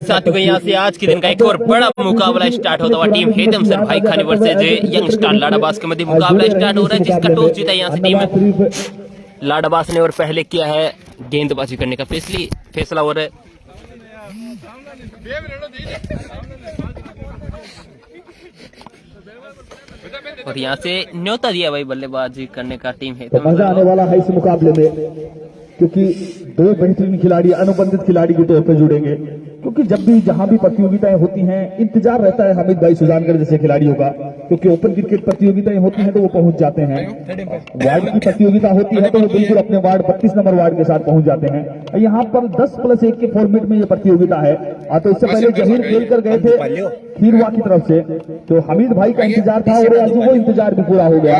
साथियों को यहाँ से आज के दिन का एक और बड़ा मुकाबला स्टार्ट होता हुआ टीम हेतम सर भाई खानी वर्सेज यंग स्टार लाडाबास के मध्य मुकाबला स्टार्ट हो रहा है, जिसका टॉस जीता है यहाँ से टीम लाडाबास ने और पहले किया है गेंदबाजी करने का फैसला हो रहा है। और यहाँ से न्योता दिया भाई बल्लेबाजी करने का टीम है। मजा आने वाला है इस मुकाबले में, क्योंकि दो बेहतरीन खिलाड़ी अनुबंधित खिलाड़ी के तौर पर जुड़ेंगे। क्योंकि जब भी जहां भी प्रतियोगिताएं होती हैं इंतजार रहता है हामिद भाई सुजानगढ़ जैसे खिलाड़ियों का, क्योंकि ओपन क्रिकेट प्रतियोगिताएं होती हैं तो वो पहुंच जाते हैं। वार्ड की प्रतियोगिता होती है तो वो बिल्कुल अपने वार्ड 32 नंबर वार्ड के साथ पहुंच जाते हैं। यहाँ पर 10+1 के फॉर्मेट में ये प्रतियोगिता है। तो इससे पहले जहीर खेल कर गए थे खीरवा की तरफ से, तो हामिद भाई का इंतजार था और आज वो इंतजार भी पूरा हो गया।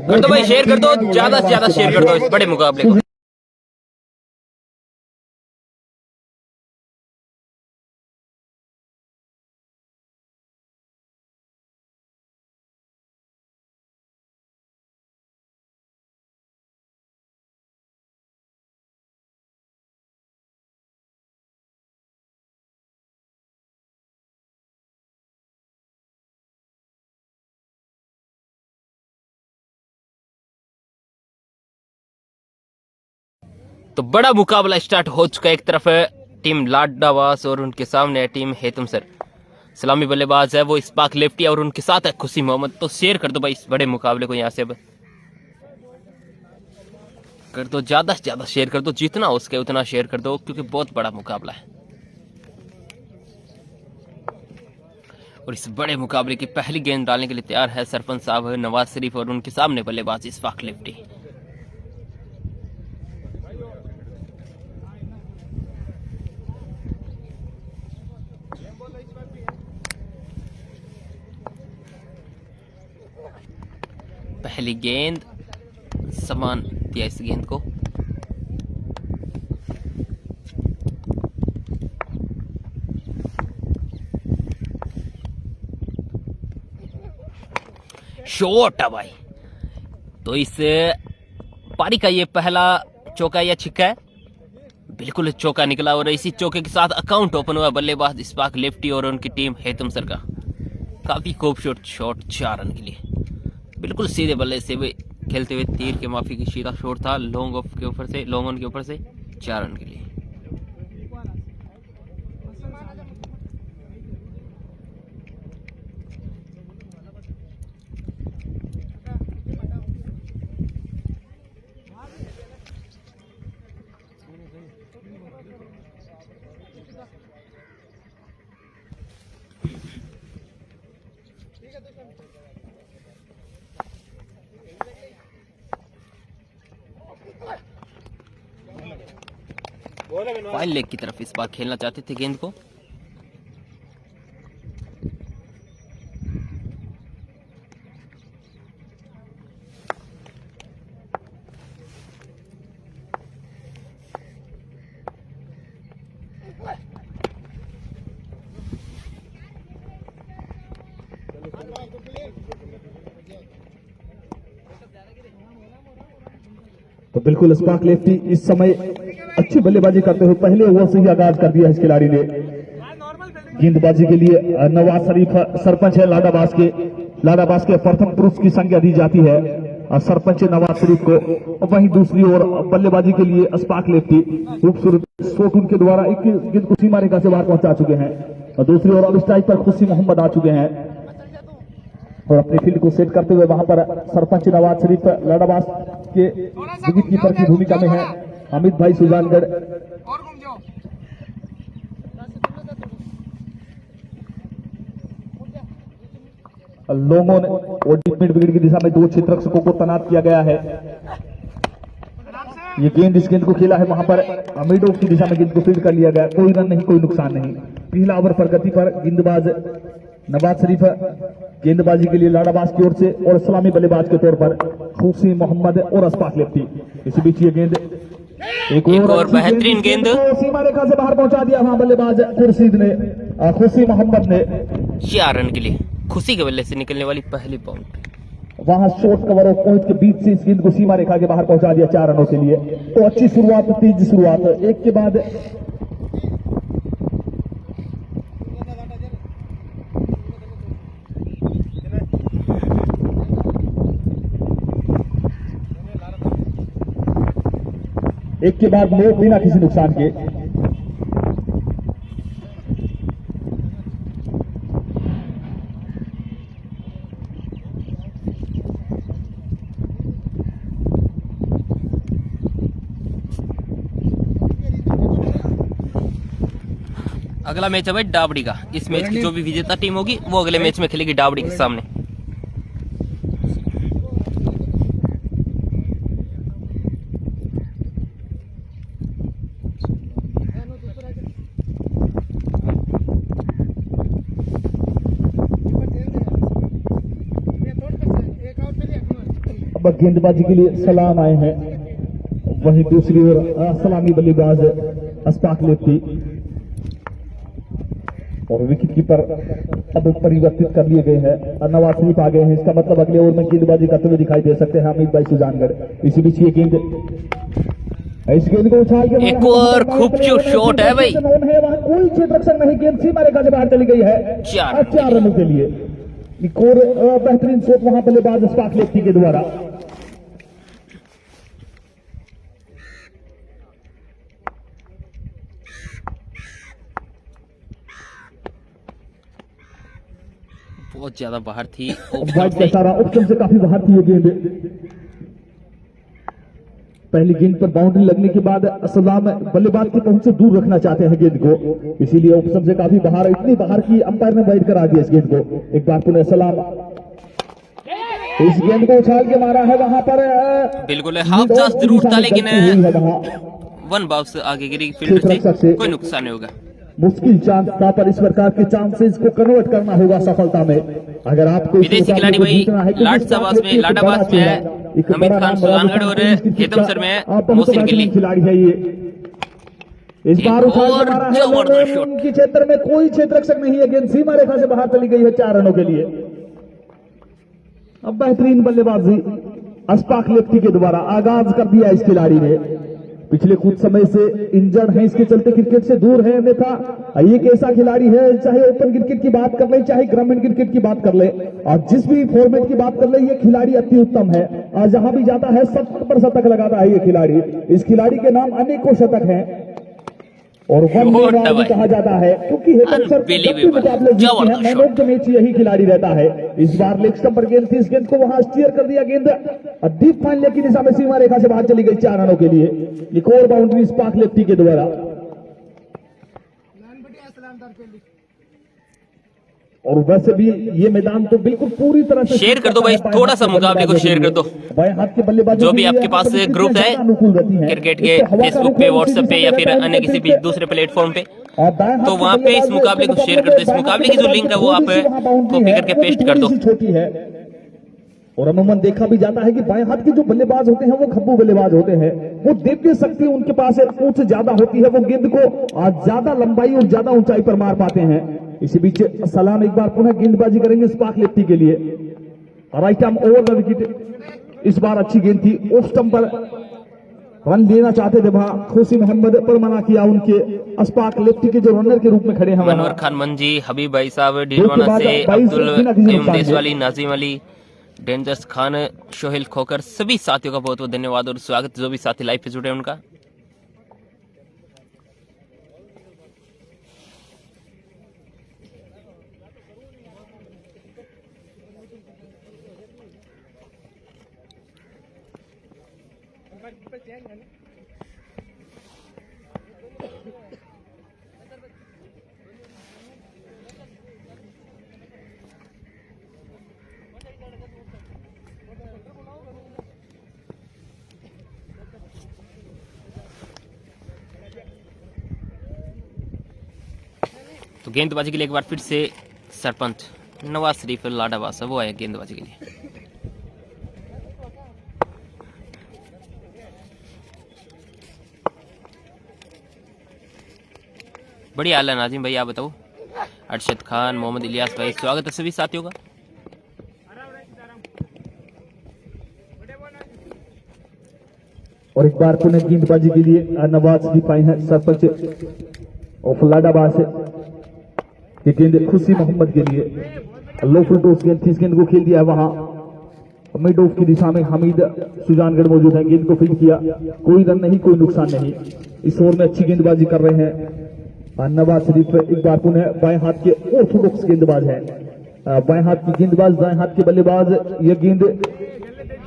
तो भाई शेयर कर दो, ज्यादा से ज्यादा शेयर कर दो इस बड़े मुकाबले को। तो बड़ा मुकाबला स्टार्ट हो चुका है। एक तरफ है टीम लाडाबास और उनके सामने है टीम हेतम सर। सलामी बल्लेबाज है वो इस्पाक लेफ्टी और उनके साथ है खुशी मोहम्मद। तो शेयर कर दो भाई इस बड़े मुकाबले को, यहाँ से अब कर दो, ज्यादा से ज्यादा शेयर कर दो, जितना हो सके उतना शेयर कर दो, क्योंकि बहुत बड़ा मुकाबला है। और इस बड़े मुकाबले की पहली गेंद डालने के लिए तैयार है सरपंच साहब नवाज शरीफ और उनके सामने बल्लेबाज इस्पाक लेफ्टी। पहली गेंद समान दिया इस गेंद को, शॉट है भाई। तो इस पारी का ये पहला चौका या छिक्का है, बिल्कुल चौका निकला और इसी चौके के साथ अकाउंट ओपन हुआ बल्लेबाज इस्पाक लेफ्टी और उनकी टीम हेतम सर का। काफी खूबसूरत शॉट 4 रन के लिए, बिल्कुल सीधे बल्ले से खेलते हुए तीर के माफी की सीधा शॉट था लॉन्ग ऑन के ऊपर से 4 रन के लिए। फाइन लेग की तरफ इस बार खेलना चाहते थे गेंद को। तो बिल्कुल इस्पाक लेफ्टी इस समय अच्छी बल्लेबाजी करते हुए पहले ओवर से ही आगाज कर दिया इस खिलाड़ी ने। गेंदबाजी के लिए नवाज शरीफ सरपंच है लाडाबास के प्रथम पुरुष की संज्ञा दी जाती है सरपंच नवाज शरीफ को। वहीं दूसरी ओर बल्लेबाजी के लिए इस्पाक लेफ्टी खूबसूरत शॉट उनके द्वारा एक गेंद को सीमा रेखा से बाहर पहुंचा चुके हैं और दूसरी ओर अब स्ट्राइक पर खुशी मोहम्मद आ चुके हैं और अपने फील्ड को सेट करते हुए वहां पर सरपंच नवाज शरीफ लाडाबास के विकेट कीपर की भूमिका में है हामिद भाई सुजानगढ़। लोगों ने और मिड विकेट की दिशा में 2 क्षेत्ररक्षकों को तैनात किया गया है। ये गेंद इस गेंद को खेला है वहां पर मिड ऑफ की दिशा में गेंद को फील्ड कर लिया गया, कोई रन नहीं कोई नुकसान नहीं। पहला ओवर प्रगति पर गेंदबाज नवाज शरीफ गेंदबाजी के लिए लाडाबास की ओर से और सलामी बल्लेबाज के तौर पर खुशी मोहम्मद और इस्पाक लेफ्टी। इसी बीच ये गेंद एक और बेहतरीन गेंद सीमा रेखा से बाहर पहुंचा दिया वहां बल्लेबाज खुशी मोहम्मद ने 4 रन के लिए। खुशी के बल्ले से निकलने वाली पहली बाउंड्री, वहां शॉर्ट कवर ऑफ पॉइंट के बीच से इस गेंद को सीमा रेखा के बाहर पहुंचा दिया 4 रनों के लिए। तो अच्छी शुरुआत, तेज शुरुआत, एक के बाद एक के बाद मोड़ बिना किसी नुकसान के। अगला मैच है भाई डाबड़ी का। इस मैच की जो भी विजेता टीम होगी वो अगले मैच में खेलेगी डाबड़ी के सामने। गेंदबाजी के लिए सलाम आए हैं, वहीं दूसरी ओर सलामी बल्लेबाज अशफाक लेफ्टी और विकेट कीपर अब परिवर्तित कर लिए गए हैं। नवाज शरीफ आ गए हैं, इसका मतलब अगले ओवर में गेंदबाजी करते हुए दिखाई दे सकते हैं हामिद भाई सुजानगढ़। इसी बीच ये गेंद, इस गेंद को उछाल के एक और खूबसूरत शॉट है भाई, वहां कोई क्षेत्ररक्षक नहीं, गेंद सीमा रेखा से बाहर चली गई है 4 रनों के लिए। एक और बेहतरीन शॉट वहां बल्लेबाज अशफाक लेफ्टी के द्वारा। बहुत ज्यादा बाहर थी, वाइड का सारा ऑप्शन से काफी बाहर थी ये गेंद। पहली गेंद पर बाउंड्री लगने के बाद सलाम बल्लेबाज के पहुंच से दूर रखना चाहते हैं गेंद को, इसीलिए ऑप्शन से काफी बाहर, इतनी बाहर की अंपायर ने वाइड करा दिया इस गेंद को। एक बार पुनः सलाम, इस गेंद को उछाल के मारा है वहां पर, बिल्कुल हाफ चांस जरूर था लेकिन वन बाउंस आगे गिरी फील्डर से, कोई नुकसान नहीं होगा। मुश्किल चांस था पर इस प्रकार के चांसेस को कन्वर्ट करना होगा सफलता में। अगर आपको विदेशी खिलाड़ी भाई लाडसाबास में लाडाबास में है हमीद खान सुजानगढ़ और हेतम सर में मोहसिन गिल्ली खिलाड़ी है ये। इस बार उछाल मारा है, उनके क्षेत्र में कोई क्षेत्ररक्षक नहीं है, गेंद सीमा रेखा से बाहर चली गई है 4 रनों के लिए। अब बेहतरीन बल्लेबाजी अशफाक लेफ्टी के द्वारा आगाज कर दिया इस खिलाड़ी ने। पिछले कुछ समय से इंजर्ड है, इसके चलते क्रिकेट से दूर है, अन्यथा ये एक ऐसा खिलाड़ी है, चाहे ओपन क्रिकेट की बात कर ले चाहे ग्रामीण क्रिकेट की बात कर ले और जिस भी फॉर्मेट की बात कर ले, ये खिलाड़ी अति उत्तम है। और जहां भी जाता है 70 पर शतक लगाता है ये खिलाड़ी। इस खिलाड़ी के नाम अनेकों शतक हैं और वन भी कहा जाता है, क्योंकि मुकाबले मैन ऑफ द मैच यही खिलाड़ी रहता है। इस बार लेग स्टंप पर गेंद थी, इस गेंद को वहां स्टीयर कर दिया, गेंद डीप फाइनल की दिशा में सीमा रेखा से बाहर चली गई 4 रनों के लिए। एक और बाउंड्री अशफाक लेफ्टी के द्वारा। और वैसे भी ये मैदान तो बिल्कुल पूरी तरह से शेयर कर दो भाई, थोड़ा सा मुकाबले को शेयर कर दो। हाथ के बल्लेबाज जो भी आपके पास ग्रुप है क्रिकेट के, फेसबुक पे, व्हाट्सएप पे या फिर अन्य किसी भी दूसरे प्लेटफॉर्म पे, तो वहां पे इस मुकाबले को शेयर कर दो। इस मुकाबले की जो लिंक है वो आप कॉपी करके पेस्ट कर दो। छोटी है और अमूमन देखा भी जाता है कि बाएं हाथ के जो बल्लेबाज होते हैं वो खब्बू बल्लेबाज होते हैं, वो देखते शक्ति उनके पास पूंछ ज्यादा होती है, वो गेंद को ज्यादा लंबाई और ज्यादा ऊंचाई पर मार पाते हैं। इसी बीच सलाम एक बार पुनः गेंदबाजी करेंगे अशफाक लेफ्टी के लिए। Right arm over the wicket, इस बार अच्छी गेंद थी, ऑफ स्टंप पर रन लेना चाहते थे वहां खुशी मोहम्मद पर मना किया उनके अशफाक लेफ्टी के जो रनर के रूप में खड़े हैं मनवर खान मंजी, हबीब भाई साहब डीरवाना से, अब्दुल देश वाली, नाजिम अली, डेंजर्स खान, शोहेल खोकर, सभी साथियों का बहुत बहुत धन्यवाद और स्वागत जो भी साथी लाइव पे जुड़े हैं उनका। तो गेंदबाजी के लिए एक बार फिर से सरपंच नवाज शरीफ लाडाबास वो आया गेंदबाजी के लिए। बढ़िया हाल है नाजिम भाई, आप बताओ। अरशद खान, मोहम्मद इलियास भाई, स्वागत है सभी साथियों का। और एक बार पुनः गेंदबाजी के लिए नवाज शरीफ आए हैं, सरपंच ऑफ लाडाबास। ये गेंद खुशी मोहम्मद के लिए लो फुल टॉस गेंद थी, इस गेंद को खेल दिया है वहां मिड ऑफ की दिशा में हमीद सुजानगढ़ मौजूद है। गेंद को फील्ड किया, कोई रन नहीं, कोई नुकसान नहीं। इस ओवर में अच्छी गेंदबाजी कर रहे हैं नवाज शरीफ। एक बार पुनः बाएं हाथ के ऑर्थोडॉक्स गेंदबाज है, बाएं हाथ की गेंदबाज, दाएं हाथ के बल्लेबाज। यह गेंद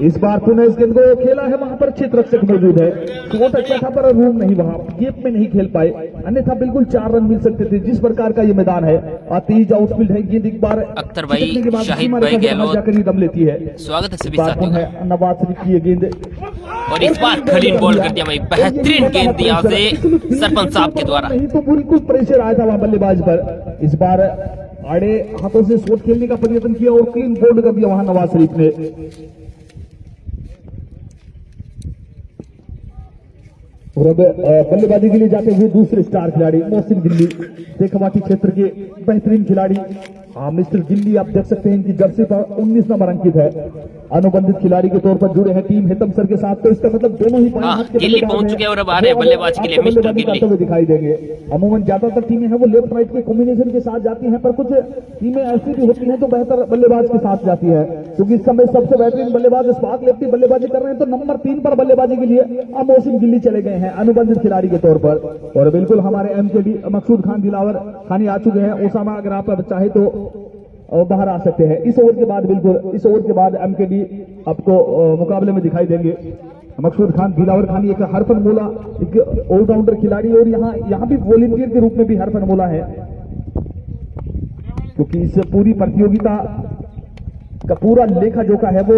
इस बार पुनः इस गेंद को खेला है, वहां पर क्षेत्र रक्षक मौजूद है। शॉट अच्छा था पर रूम नहीं, वहां गेप में नहीं खेल पाए, अन्यथा बिल्कुल 4 रन मिल सकते थे। जिस प्रकार का ये मैदान है, तेज आउटफील्ड है। गेंद एक बार अख्तर भाई, शाहिद भाई गहलोत जाकर ही दम लेती है। स्वागत है सभी साथियों का। नवाज शरीफ की ये गेंद और इस बार खलील बॉल कर दिया भाई, बेहतरीन गेंद दी यहाँ से सरपंच साहब के द्वारा। नहीं तो बिल्कुल प्रेशर आया था वहां बल्लेबाज पर। इस बार आड़े हाथों से शॉट खेलने का प्रयत्न किया और क्लीन बोल्ड कर दिया वहां नवाज शरीफ ने। और अब बल्लेबाजी के लिए जाते हुए दूसरे स्टार खिलाड़ी मोहसिन गिल्ली, शेखावाटी क्षेत्र के बेहतरीन खिलाड़ी। मिस्टर गिल्ली आप देख सकते हैं इनकी जर्सी पर 19 नंबर अंकित है। अनुबंधित खिलाड़ी के तौर पर जुड़े हैं टीम हेतम सर के साथ, तो इसका मतलब दोनों ही गिल्ली पहुंच चुके हैं और अब आ रहे हैं बल्लेबाज के लिए मिस्टर गिल्ली दिखाई देंगे। अमूमन ज्यादातर टीमें हैं वो लेफ्ट राइट के कॉम्बिनेशन के साथ जाती हैं, पर कुछ टीमें ऐसी भी होती हैं जो बेहतर बल्लेबाज के साथ जाती है। क्योंकि इस समय सबसे बेहतरीन बल्लेबाज स्पार्क लेफ्टी बल्लेबाजी कर रहे हैं, तो नंबर 3 पर बल्लेबाजी के लिए मोहसिन गिल्ली चले गए हैं अनुबंधित खिलाड़ी के तौर पर। और बिल्कुल हमारे एमकेडी मकसूद खान दिलावर खानी आ चुके हैं। ओसामा अगर आप चाहे तो बाहर आ सकते हैं। इस ओवर के बाद, बिल्कुल इस ओवर के बाद एमकेडी आपको मुकाबले में दिखाई देंगे। मकसूद खान दिलावर खानी एक हरफन मोला, एक ऑलराउंडर खिलाड़ी, और यहाँ भी वॉलंटियर के रूप में भी हरफन मोला है। क्योंकि इस पूरी प्रतियोगिता का पूरा लेखा जोखा है वो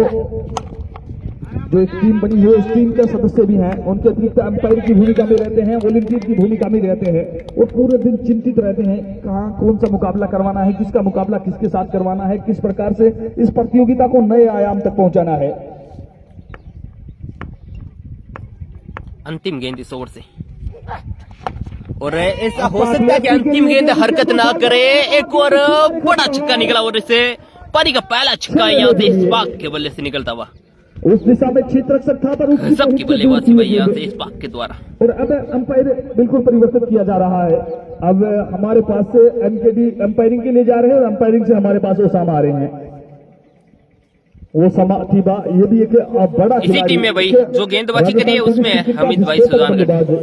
जो एक टीम बनी है, इस टीम के सदस्य भी हैं, उनके अतिरिक्त अंपायर की भूमिका में रहते हैं, वॉलंटियर की भूमिका में रहते हैं, और पूरे दिन चिंतित रहते हैं कहां कौन सा मुकाबला करवाना है, किसका मुकाबला किसके साथ करवाना है, किस प्रकार से इस प्रतियोगिता को नए आयाम तक पहुंचाना है। अंतिम गेंद इस ओवर से, और ऐसा हो सकता है कि अंतिम गेंद हरकत ना करे। एक और बड़ा छक्का निकला और इसे पारी का पहला छक्का यहाँ से इस्पाक के बल्ले से निकलता हुआ। उस दिशा में क्षेत्र रक्षक था पर सबकी बल्लेबाजी भाई यहाँ से इस्पाक के द्वारा। और अब अंपायर बिल्कुल परिवर्तित किया जा रहा है। अब हमारे पास से एमकेडी अंपायरिंग के लिए जा रहे हैं और अंपायरिंग से हमारे पास ओसामा आ रहे हैं। ओसामा अतीबा ये भी एक बड़ा इसी टीम में भाई जो गेंदबाजी करी है उसमें हमीद भाई सुजानगढ़।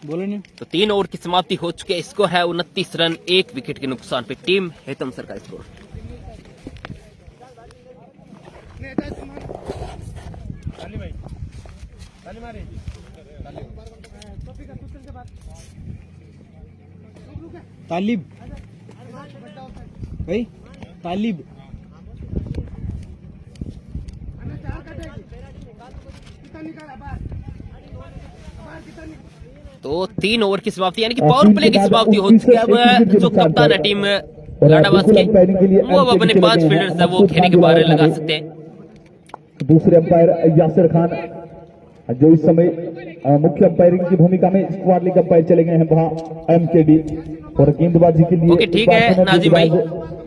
बोलो नहीं। तो 3 ओवर की समाप्ति हो चुकी है। इसको है 29 रन 1 विकेट के नुकसान पे टीम हेतम सर का स्कोर। तालिब भाई, तालिब तो 3 ओवर की समाप्ति यानी कि पावर प्ले की समाप्ति हो चुकी है। अब जो कप्तान है टीम लाडाबास की, वो अब अपने 5 फील्डर्स है वो खेने के बाहर लगा सकते हैं। दूसरे अंपायर यासिर खान जो इस समय मुख्य अंपायरिंग की भूमिका में स्क्वाड लीग अंपायर चले गए हैं वहां एमकेडी। और गेंदबाजी के लिए ओके ठीक है नाजिम भाई,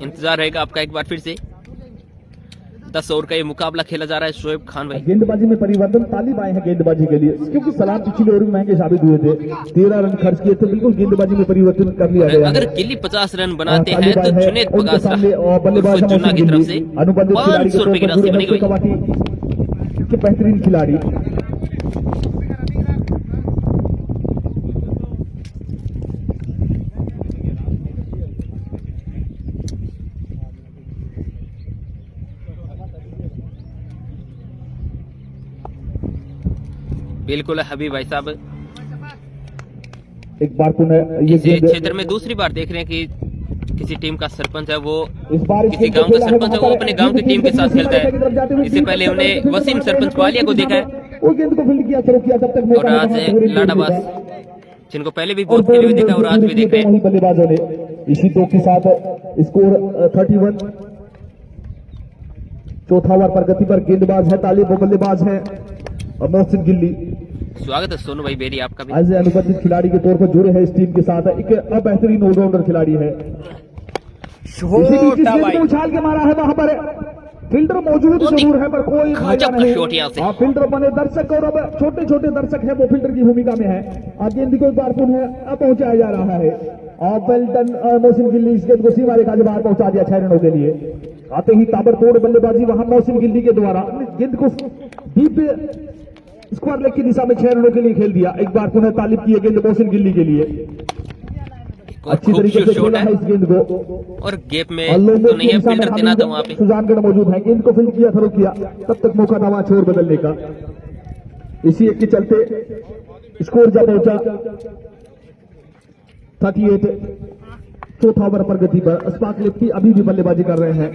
इंतजार रहेगा आपका एक बार फिर से। 10 ओवर का ये मुकाबला खेला जा रहा है। शोएब खान भाई, गेंदबाजी में परिवर्तन, तालिब आए हैं गेंदबाजी के लिए, क्योंकि सलाम पिछले ओवर में महंगे साबित हुए थे, 13 रन खर्च किए थे। बिल्कुल गेंदबाजी में परिवर्तन कर लिया गया। अगर गिल्ली 50 रन बनाते हैं तो जुनेद पगासरा जुन्ना की तरफ से 500 रुपए की राशि बनेगी। बेहतरीन खिलाड़ी बिल्कुल हबीब भाई साहब, एक बार पुनः ये क्षेत्र में दूसरी बार देख रहे हैं कि किसी टीम का सरपंच है वो किसी गांव का सरपंच है वो अपने गांव की टीम के साथ खेलता है। इससे पहले हमने वसीम सरपंच वालिया को देखा है और आज लाडाबास जिनको पहले भी बहुत खेले हुए देखा और आज भी देख रहे हैं। बल्लेबाजों ने इसी 2 के साथ स्कोर 31। चौथा ओवर प्रगति पर गेंदबाज है तालिब, बल्लेबाज है मोहसिन गिल्ली। स्वागत है सोनू भाई बेरी आपका भी। आज अनुबंधित खिलाड़ी के तौर पर जुड़े हैं इस टीम के साथ। एक बेहतरीन ऑलराउंडर खिलाड़ी है। उछाल के मारा है वहां पर फील्डर मौजूद बहुत ही जरूर है पर कोई फायदा गजब का नहीं। शॉट यहाँ से। फील्डर बने दर्शक और अब छोटे छोटे दर्शक है वो फील्डर की भूमिका में है। गेंद को एक बार पुनः पहुंचाया जा रहा है और वेल्टन मोहसिन गिल्ली इस गेंद को सीमा रेखा के बाहर पहुंचा दिया 6 रनों के लिए। आते ही ताबड़तोड़ बल्लेबाजी वहां मोहसिन गिल्ली के द्वारा गेंद को डीप स्क्वायर लेग की दिशा में 6 रनों के लिए खेल दिया। एक बार पुनः तालिब की गेंद मोहसिन गिल्ली के लिए अच्छी तरीके से खेला है इस गेंद को और गेप में तो नहीं है, फील्डर तैनात है वहां पे। सुजानगढ़ मौजूद है, गेंद को फील्ड किया थ्रो किया, तब तक मौका था वहां छोर बदलने का। इसी एक के चलते स्कोर जब पहुंचा 38 चौथा ओवर पर गति पर स्पार्क लिफ्टी अभी भी बल्लेबाजी कर रहे हैं।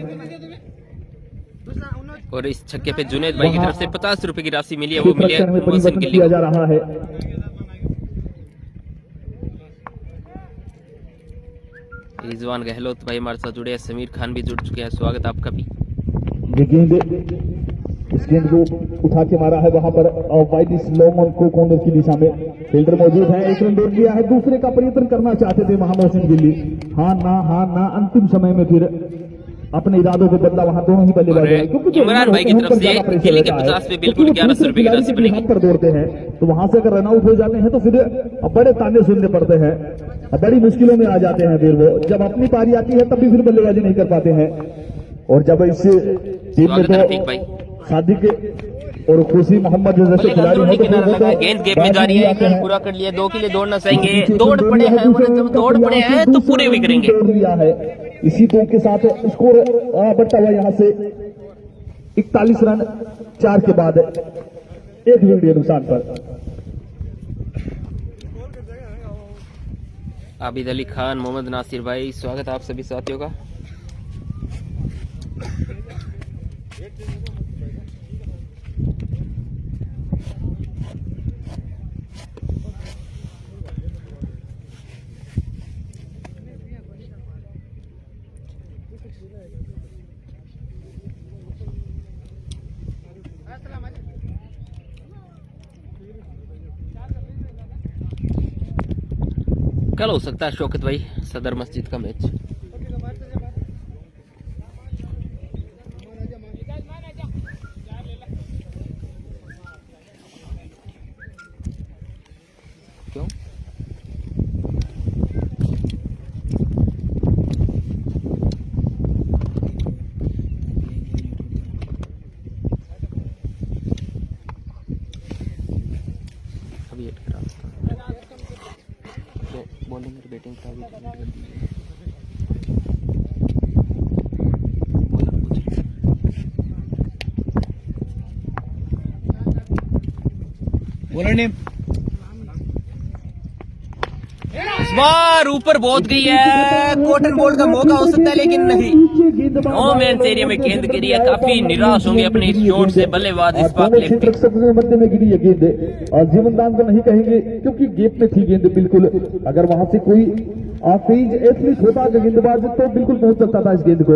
और इस छक्के पे जुनेद भाई की तरफ से 50 रुपए की राशि मिली है, वो मिली है में मोहसिन परिवर्तन गिल्ली किया को। जा रहा है। रिजवान गहलोत भाई हमारे साथ जुड़े हैं, समीर खान भी जुड़ चुके हैं, स्वागत आपका भी। ये गेंद इस गेंद को उठा के मारा है वहां पर और वाइड इस लॉन्ग ऑन को कॉर्नर की दिशा में फील्डर मौजूद है। एक रन दूर किया है, दूसरे का प्रयत्न करना चाहते थे वहां मोहसिन गिल्ली। हाँ ना अंतिम समय में फिर अपने इरादों को बदला वहां दोनों ही बल्लेबाज हैं। क्योंकि इमरान भाई की तरफ से गिल्ली के 50 पे बिल्कुल 1100 रुपए की राशि बनेगी। हाथ पर दौड़ते हैं तो वहां से अगर रनआउट हो जाते हैं तो फिर बड़े ताने सुनने पड़ते हैं, बड़ी मुश्किलों में आ जाते हैं। फिर वो जब अपनी पारी आती है तब भी फिर बल्लेबाजी नहीं कर पाते हैं। और जब इस टीम में तो सादिक और खुशी मोहम्मद जैसे खिलाड़ी हैं तो फिर वो तो गेंद गेप में जा रही है, रन पूरा कर लिया, 2 के लिए दौड़ना चाहेंगे, दौड़ पड़े हैं, जब दौड़ पड़े हैं तो पूरे भी करेंगे। तोड़ लिया है, इसी दो के साथ स्कोर बढ़ता हुआ यहाँ से 41 रन 4 के बाद 1 विकेट नुकसान पर। आबिद अली खान, मोहम्मद नासिर भाई, स्वागत आप सभी साथियों का। कल हो सकता है शौकत भाई सदर मस्जिद का मैच। क्यों? अभी एड करा बॉलिंग और बैटिंग का भी डिलीट कर दीजिए। बोलो नेम। इस बार ऊपर बहुत गई है, कॉटन बॉल का मौका हो सकता है लेकिन नहीं। नो मैन एरिया में गेंद गिरी है, काफी निराश होंगे अपने इस शॉट से बल्लेबाज इस्पाक लिफ्टी। मध्य में गिरी है गेंद और जीवनदान तो नहीं कहेंगे क्योंकि गेप में थी गेंद बिल्कुल। अगर वहां से कोई तेज एथलीट होता गेंदबाज तो बिल्कुल पहुंच सकता था इस गेंद को,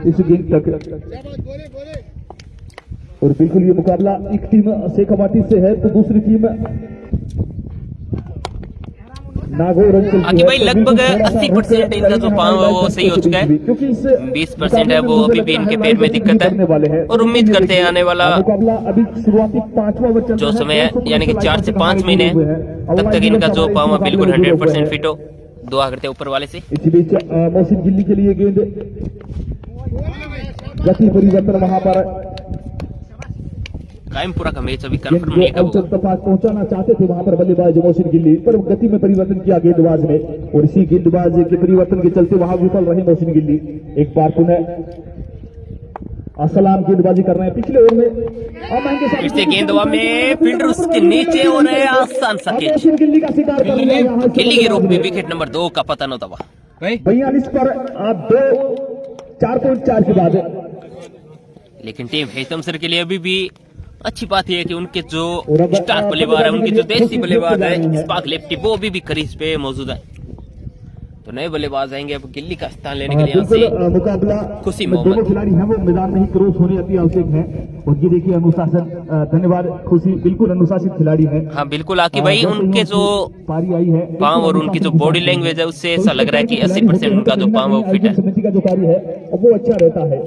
इस गेंद तक। और बिल्कुल ये मुकाबला एक टीम शेखावाटी से है तो दूसरी टीम नागौर अंचल आगे भाई लगभग 80% इनका जो पाँव है वो सही हो चुका है, 20% है वो अभी भी इनके पैर में दिक्कत है। और उम्मीद करते हैं आने वाला मुकाबला अभी शुरुआती 5वां बच्चा जो समय है यानी कि 4 से 5 महीने तब तक इनका जो पाँव है बिल्कुल 100% फिट हो। दुआ करते हैं ऊपर वाले से। इसी बीच मोहसिन गिल्ली के लिए गेंद गति परिवर्तन वहां पर कायमपुरा का मैच अभी कंफर्म नहीं है अवसर तक पहुंचाना चाहते थे वहां पर बल्लेबाज मोहसिन गिल्ली, पर गति में परिवर्तन किया गेंदबाज ने और इसी गेंदबाज के परिवर्तन के चलते वहां विफल रहे मोहसिन गिल्ली। एक बार पुनः असलाम गेंदबाजी कर रहे हैं पिछले ओवर में। फिर से गेंद हवा में, फील्डर उसके नीचे हो रहे हैं, आसान सा कैच। मोहसिन गिल्ली का शिकार कर लिया यहाँ से। गिल्ली के रूप में विकेट नंबर 2 का पतन होता हुआ। 42 पर 4.4 के बाद। लेकिन टीम हैतमसर के लिए अभी भी अच्छी बात यह है कि उनके जो स्टार बल्लेबाज है, उनके जो देसी बल्लेबाज है इस्पाक लिफ्टी, वो अभी भी क्रीज पे मौजूद है। तो नए बल्लेबाज आएंगे अब गिल्ली का स्थान लेने के लिए। यहाँ से मुकाबला खुशी दोनों मोहम्मद खिलाड़ी हैं वो मैदान में ही क्रॉस होने अति आवश्यक है। और ये देखिए अनुशासन, धन्यवाद खुशी, बिल्कुल अनुशासित खिलाड़ी है। हाँ बिल्कुल आकी भाई, उनके जो पारी आई है पाँव और उनकी जो बॉडी लैंग्वेज है उससे ऐसा लग रहा है कि 80% उनका जो पाँव है वो फिट है। समिति का जो कार्य है वो अच्छा रहता है।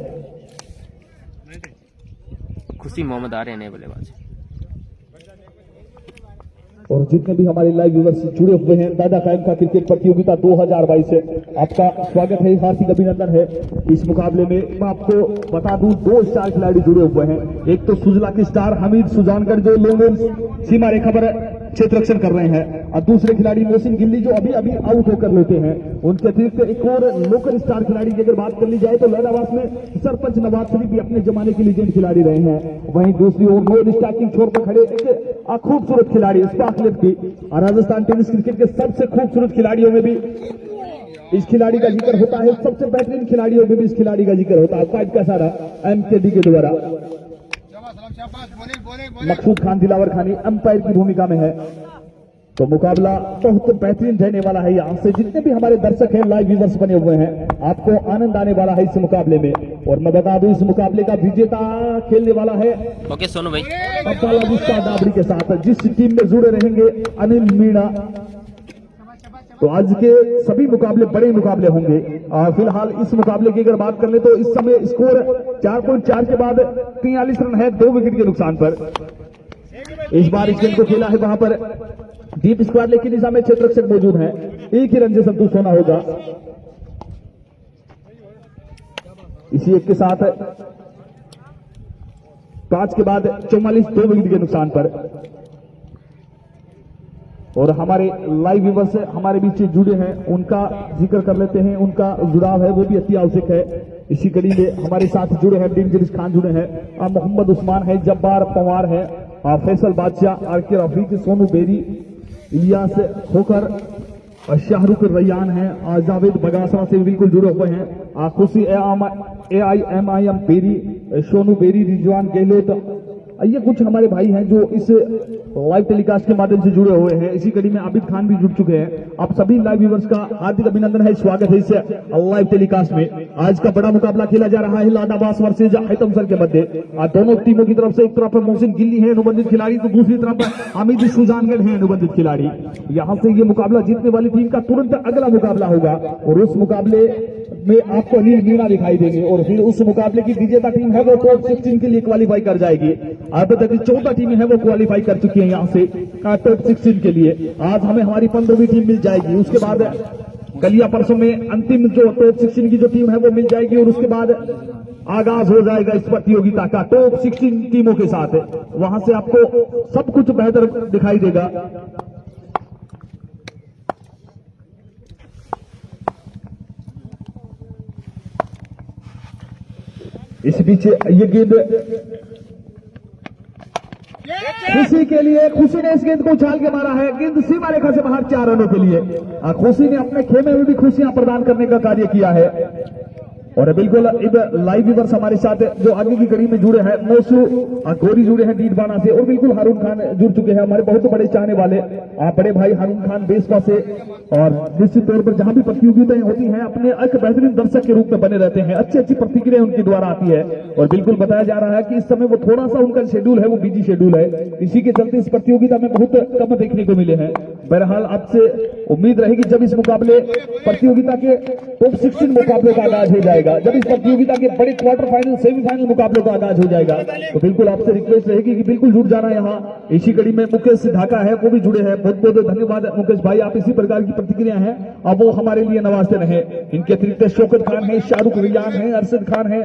खुशी मोहम्मद आ रहे हैं नए बल्लेबाज। और जितने भी हमारे लाइव व्यूअर्स जुड़े हुए हैं दादा कायम का क्रिकेट प्रतियोगिता 2022 से आपका स्वागत है, हार्दिक अभिनंदन है। इस मुकाबले में मैं आपको बता दूं 2 स्टार खिलाड़ी जुड़े हुए हैं। एक तो सुजला के स्टार हमीद सुजानगढ़ जो लोन सीमा रेखा पर क्षेत्र रक्षण कर रहे हैं, और दूसरे खिलाड़ी मोहसिन गिल्ली जो अभी अभी आउट होकर लेते हैं। उनके अतिरिक्त एक और लोकल स्टार खिलाड़ी की अगर बात कर ली जाए तो लैलाबास में सरपंच नवाज शरीफ भी अपने जमाने के लीजेंड खिलाड़ी रहे हैं। वहीं दूसरी ओर नो स्टार्टिंग छोर पर खड़े एक खूबसूरत खिलाड़ी स्पार्क लेफ्ट की, और राजस्थान टेनिस क्रिकेट के सबसे खूबसूरत खिलाड़ियों में भी इस खिलाड़ी का जिक्र होता है, सबसे बेहतरीन खिलाड़ियों में भी इस खिलाड़ी का जिक्र होता है। फाइट का सारा MKD के द्वारा मकसूद खान दिलावर खानी अंपायर की भूमिका में है। तो मुकाबला बहुत बेहतरीन रहने वाला है। यहाँ से जितने भी हमारे दर्शक हैं लाइव व्यूअर्स बने हुए हैं, आपको आनंद आने वाला है इस मुकाबले में। और मैं बता दूं इस मुकाबले का विजेता खेलने वाला है ओके सोनू भाई दाबड़ी के साथ, जिस टीम में जुड़े रहेंगे अनिल मीणा। तो आज के सभी मुकाबले बड़े मुकाबले होंगे। फिलहाल इस मुकाबले की अगर बात कर ले तो इस समय स्कोर 4.4 के बाद 43 रन है 2 विकेट के नुकसान पर। इस बार इस गेंद को खेला है वहां पर डीप स्क्वाड, लेकिन इस में क्षेत्र रक्षक मौजूद है। एक ही रन से संतुष्ट होना होगा। इसी एक के साथ 5 के बाद 44 2 विकेट के नुकसान पर। और हमारे लाइव व्यूअर्स हमारे बीच जुड़े हैं, उनका जिक्र कर लेते हैं। उनका जुड़ाव है वो भी अति आवश्यक है। इसी कड़ी में हमारे साथ जुड़े हैं डेंजरस खान जुड़े हैं, मोहम्मद उस्मान है, जब्बार पवार है, फैसल बादशाह, RK रफीक, सोनू बेरी, इलियास खोकर, शाहरुख रैयान है, जावेद बगासरा से बिल्कुल जुड़े हुए हैं। खुशी AIMIM बेरी, सोनू बेरी, रिजवान गहलोत, ये कुछ हमारे भाई हैं जो इस लाइव टेलीकास्ट के माध्यम से जुड़े हुए हैं। इसी कड़ी में आबिद खान भी जुड़ चुके हैं। आप सभी लाइव व्यूअर्स का हार्दिक अभिनंदन है, स्वागत है इस लाइव टेलीकास्ट में। आज का बड़ा मुकाबला खेला जा रहा है लाडाबास वर्सेज हैतमसर के मध्य। दोनों टीमों की तरफ से एक तरफ मोहसिन गिल्ली है अनुबंधित खिलाड़ी, तो दूसरी तरफ हमीद सुजानगढ़ है अनुबंधित खिलाड़ी। यहां से ये मुकाबला जीतने वाली टीम का तुरंत अगला मुकाबला होगा, और उस मुकाबले में आपको अनिल मीणा दिखाई देंगे। और फिर उस मुकाबले की विजेता टीम है वो टॉप 16 के लिए क्वालिफाई कर जाएगी। अब तक 14 टीमें हैं वो क्वालिफाई कर चुकी हैं यहाँ से टॉप 16 के लिए। आज हमें हमारी 15वीं टीम मिल जाएगी। उसके बाद कल या परसों में अंतिम जो टॉप 16 की जो टीम है वो मिल जाएगी, और उसके बाद आगाज हो जाएगा इस प्रतियोगिता का टॉप 16 टीमों के साथ। वहां से आपको सब कुछ बेहतर दिखाई देगा। इस बीच ये गेंद खुशी के लिए, खुशी ने इस गेंद को उछाल के मारा है, गेंद सीमा रेखा से बाहर 4 रनों के लिए। खुशी ने अपने खेमे में भी खुशियां प्रदान करने का कार्य किया है। और बिल्कुल लाइव व्यूअर्स हमारे साथ जो आगे की कड़ी में जुड़े हैं, मोसू गोरी जुड़े हैं डीडबाना से, और बिल्कुल हारून खान जुड़ चुके हैं, हमारे बहुत बड़े चाहने वाले बड़े भाई हारून खान बेसवा से। और निश्चित तौर पर जहां भी प्रतियोगिताएं होती हैं अपने एक बेहतरीन दर्शक के रूप में बने रहते हैं, अच्छी अच्छी प्रतिक्रिया उनके द्वारा आती है। और बिल्कुल बताया जा रहा है कि इस समय वो थोड़ा सा उनका शेड्यूल है वो बिजी शेड्यूल है, इसी के चलते इस प्रतियोगिता में बहुत कम देखने को मिले हैं। बहरहाल आपसे उम्मीद रहेगी जब इस मुकाबले प्रतियोगिता के टॉप 16 मुकाबले का आगाज हो जाएगा, जब इस प्रतियोगिता के बड़े क्वार्टर फाइनल सेमीफाइनल मुकाबलों का आगाज हो जाएगा, तो बिल्कुल आपसे रिक्वेस्ट रहेगी कि बिल्कुल जुड़ जाना। यहाँ इसी कड़ी में मुकेश ढाका है वो भी जुड़े हैं, बहुत बहुत धन्यवाद मुकेश भाई, आप इसी प्रकार की प्रतिक्रिया है अब वो हमारे लिए नवाजते रहे। इनके अतिरिक्त शौकत खान है, शाहरुख रियान है, अरशद खान है,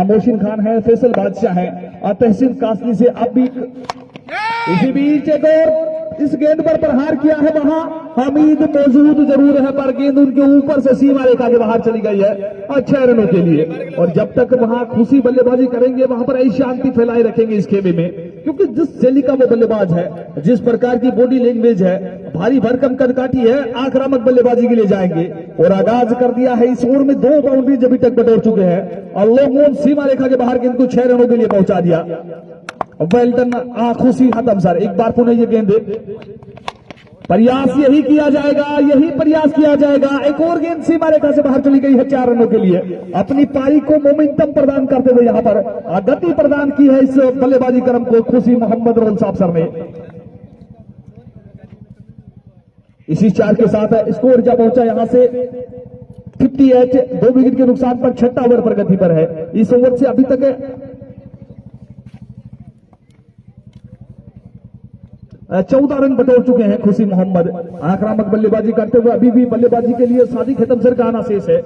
मोहसिन खान है, फैसल बादशाह है, तहसीन कासनी से आप भी। इसी बीच एक और इस गेंद पर प्रहार किया है, वहां हमीद मौजूद जरूर है पर गेंद उनके ऊपर से सीमा रेखा के बाहर चली गई है 6 रनों के लिए। और जब तक वहां खुशी बल्लेबाजी करेंगे वहां पर ऐसी शांति फैलाए रखेंगे इस खेमे में, क्योंकि जिस शैली का वो बल्लेबाज है, जिस प्रकार की बॉडी लैंग्वेज है, भारी भरकम कदकाठी है, आक्रामक बल्लेबाजी के लिए जाएंगे। और आगाज कर दिया है, इस ओवर में 2 बाउंड्री अभी तक बटोर चुके हैं, और लॉन्ग ऑन सीमा रेखा के बाहर गेंद को 6 रनों के लिए पहुंचा दिया। वेल्टन खुशी खत्म सर, एक बार पुनः ये गेंद प्रयास यही किया जाएगा, यही प्रयास किया जाएगा। एक और गेंद सीमा रेखा से बाहर चली गई है 4 रनों के लिए। अपनी पारी को मोमेंटम प्रदान करते हुए यहां पर गति प्रदान की है इस बल्लेबाजी क्रम को खुशी मोहम्मद रोल साहब सर ने। इसी 4 के साथ स्कोर जा पहुंचा यहां से 58, 2 विकेट के नुकसान पर 6वां ओवर प्रगति पर है। इस ओवर से अभी तक 14 रन बटोर चुके हैं खुशी मोहम्मद। आक्रामक बल्लेबाजी करते हुए अभी भी बल्लेबाजी के लिए सादिक हेतमसर का आना शेष है।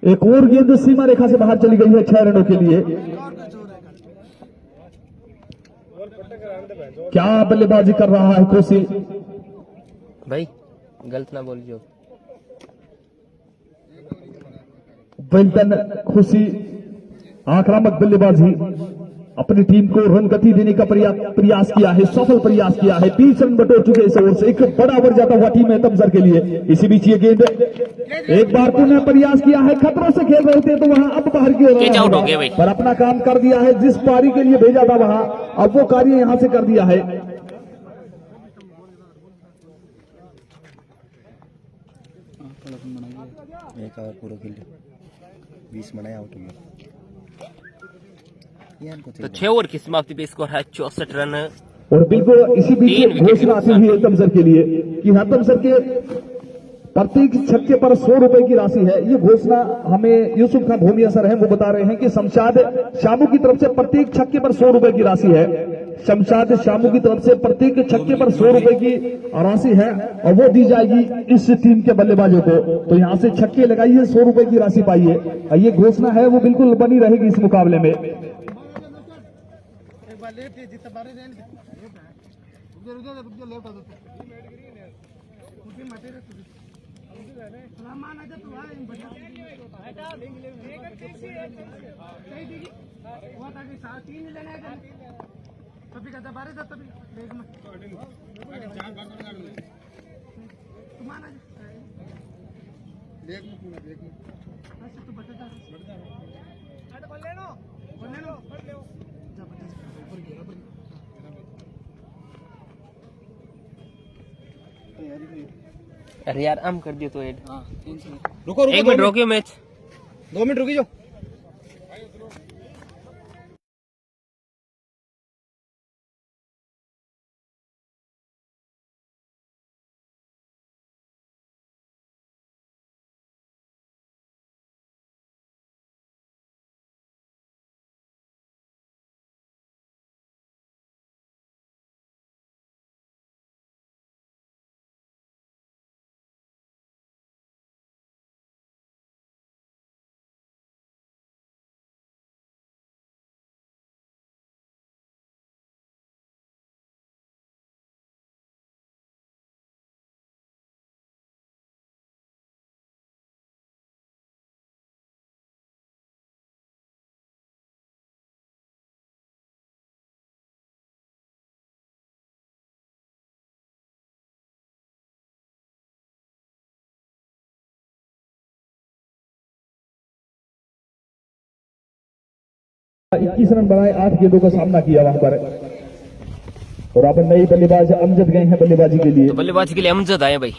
एक और गेंद सीमा रेखा से बाहर चली गई है 6 रनों के लिए। क्या बल्लेबाजी कर रहा है खुशी। भाई गलत ना बोलिए। वेल्टन खुशी आक्रामक बल्लेबाजी अपनी टीम को रन गति देने का प्रयास किया है, सफल प्रयास किया है। 20 रन बटोर चुके इस ओवर से। एक बड़ा ओवर जाता हुआ टीम है तमसर के लिए। इसी बीच ये गेंद एक बार पुनः प्रयास किया है, खतरों से खेल रहे थे तो वहां अब बाहर की ओर कैच आउट हो गया भाई। पर अपना काम कर दिया है। जिस पारी के लिए भेजा था वहां अब वो कार्य यहां से कर दिया है। एक ओवर पूरा खेल 20 बनाया आउट हो गया। तो 6 ओवर की समाप्ति पे स्कोर है 64 रन। और बिल्कुल इसी बीच तीन विकेट घोषणा आती हुई है तमसर के लिए कि हाँ तमसर के प्रत्येक छक्के पर 100 रुपए की राशि है। ये घोषणा हमें यूसुफ खान भूमिया सर हैं, वो बता रहे हैं कि शमशाद शामू की तरफ से प्रत्येक छक्के पर 100 रुपए की राशि है। शमशाद शामू की तरफ से प्रत्येक छक्के पर 100 रुपए की राशि है और वो दी जाएगी इस टीम के बल्लेबाजों को। तो यहाँ से छक्के लगाइए, 100 रुपए की राशि पाइए। ये घोषणा है वो बिल्कुल बनी रहेगी इस मुकाबले में। अरे यार आम कर दियो तो एड। रुको रुको 1 मिनट रोकियो मैच। 2 मिनट रुकी जाओ। इक्कीस रन बनाए, 8 गेंदों का सामना किया वहां पर। और अब नई बल्लेबाज अमजद गए हैं बल्लेबाजी के लिए। तो बल्लेबाजी के लिए अमजद आए भाई।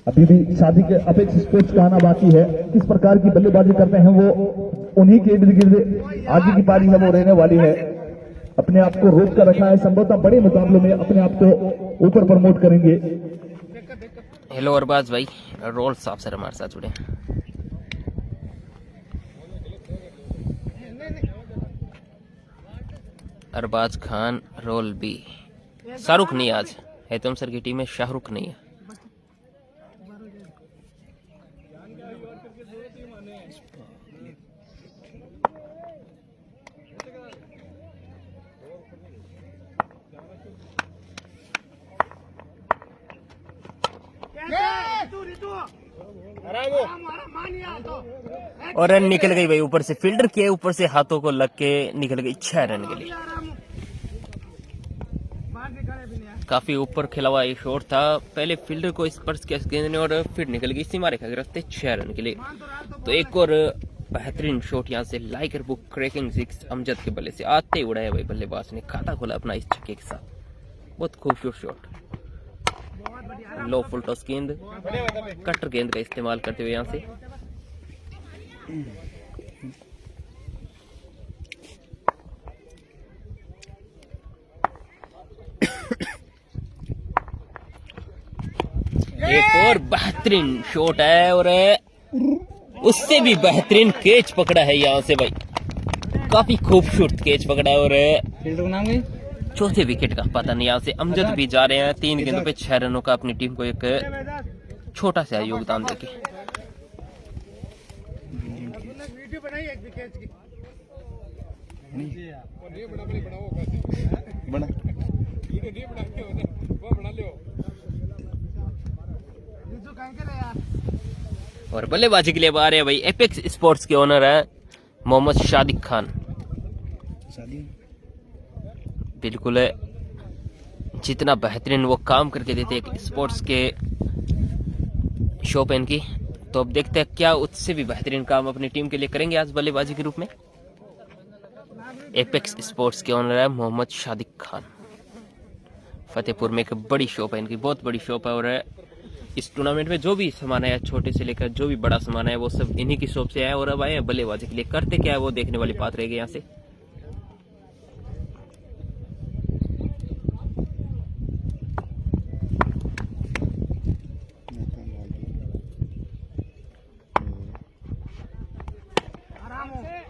अभी भी शादी के अपेक्स स्पोर्ट्स का आना बाकी है। किस प्रकार की बल्लेबाजी करते हैं वो उन्हीं के इर्द गिर्द आगे की पारी है वो रहने वाली है। अपने आप को रोक कर रखा है, संभवतः बड़े मुकाबलों में अपने आप को ऊपर प्रमोट करेंगे। हेलो अरबाज भाई, रोल साफ सर हमारे साथ जुड़े। अरबाज खान रोल बी। शाहरुख नहीं आज है, तुम सर की टीम में शाहरुख नहीं है। और रन निकल गई भाई, ऊपर से फील्डर के ऊपर से हाथों को लग के निकल गई 6 रन के लिए। काफी ऊपर खेला हुआ ये शॉट था, पहले फील्डर को स्पर्श किया गेंद ने और फिर निकल गई सीमा रेखा के रास्ते 6 रन के लिए। तो एक और बेहतरीन शॉट यहाँ से लाइकर बुक क्रैकिंग 6 अमजद के बल्ले से आते ही उड़ाया भाई बल्लेबाज ने, खाता खोला अपना इस छक्के के साथ। बहुत खूबसूरत शॉट, लो फुल टॉस गेंद, कटर गेंद का इस्तेमाल करते हुए यहाँ से एक और बेहतरीन शॉट है और उससे भी बेहतरीन कैच पकड़ा है यहाँ से भाई, काफी खूबसूरत कैच पकड़ा है। और चौथे विकेट का पता नहीं, यहाँ से अमजद भी जा रहे हैं 3 गेंदों पे 6 रनों का अपनी टीम को एक छोटा सा योगदान देके। और बल्लेबाजी के लिए आ रहे हैं भाई एपेक्स स्पोर्ट्स के ओनर है मोहम्मद शादिक खान। बिल्कुल है, जितना बेहतरीन वो काम करके देते एक स्पोर्ट्स के शॉप इनकी, तो अब देखते हैं क्या उससे भी बेहतरीन काम अपनी टीम के लिए करेंगे आज बल्लेबाजी के रूप में। एपेक्स स्पोर्ट्स के ओनर है मोहम्मद शादिक खान। फतेहपुर में एक बड़ी शॉप है इनकी, बहुत बड़ी शॉप है। और इस टूर्नामेंट में जो भी सामान है, छोटे से लेकर जो भी बड़ा सामान है, वो सब इन्हीं की शॉप से है। और अब आए हैं बल्लेबाजी के लिए, करते क्या है वो देखने वाली बात रहेगी यहाँ से।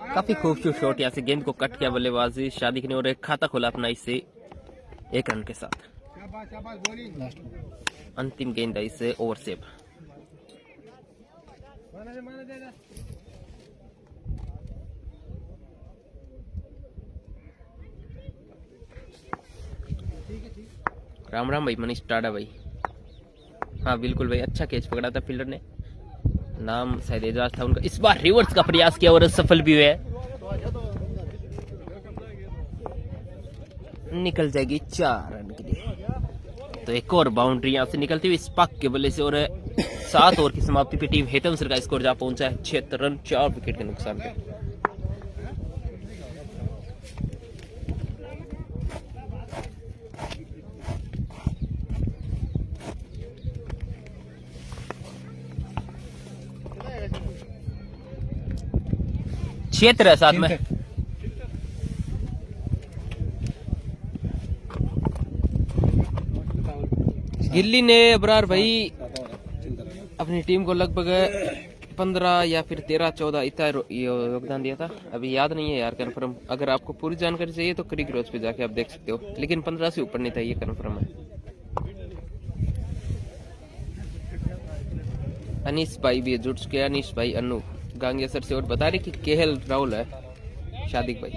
काफी खूबसूरत शॉट, यहाँ से गेंद को कट किया बल्लेबाजी शादिक ने और एक खाता खोला अपना इससे 1 रन के साथ। अंतिम गेंद है इससे ओवर सेव। राम राम भाई मनीष टाडा भाई। हाँ बिल्कुल भाई, अच्छा कैच पकड़ा था फील्डर ने, नाम शायद एजाज था उनका। इस बार रिवर्स का प्रयास किया और सफल भी हुए, निकल जाएगी 4 रन के लिए। तो एक और बाउंड्री यहां से निकलती हुई स्पाक के बल्ले से। और 7 ओवर की समाप्ति पे टीम हेतमसर का स्कोर जा पहुंचा है 76 रन 4 विकेट के नुकसान पे। क्षेत्र है साथ में। गिल्ली ने अबरार भाई अपनी टीम को लगभग 15 या फिर 13-14 इतना योगदान दिया था, अभी याद नहीं है यार कन्फर्म। अगर आपको पूरी जानकारी चाहिए तो क्रिक रोज पे जाके आप देख सकते हो, लेकिन 15 से ऊपर नहीं था, ये कन्फर्म है। अनीस भाई भी जुट चुके हैं, अनीस भाई अनु गांगिया सर से। और बता रही कि केएल राहुल है शादिक भाई।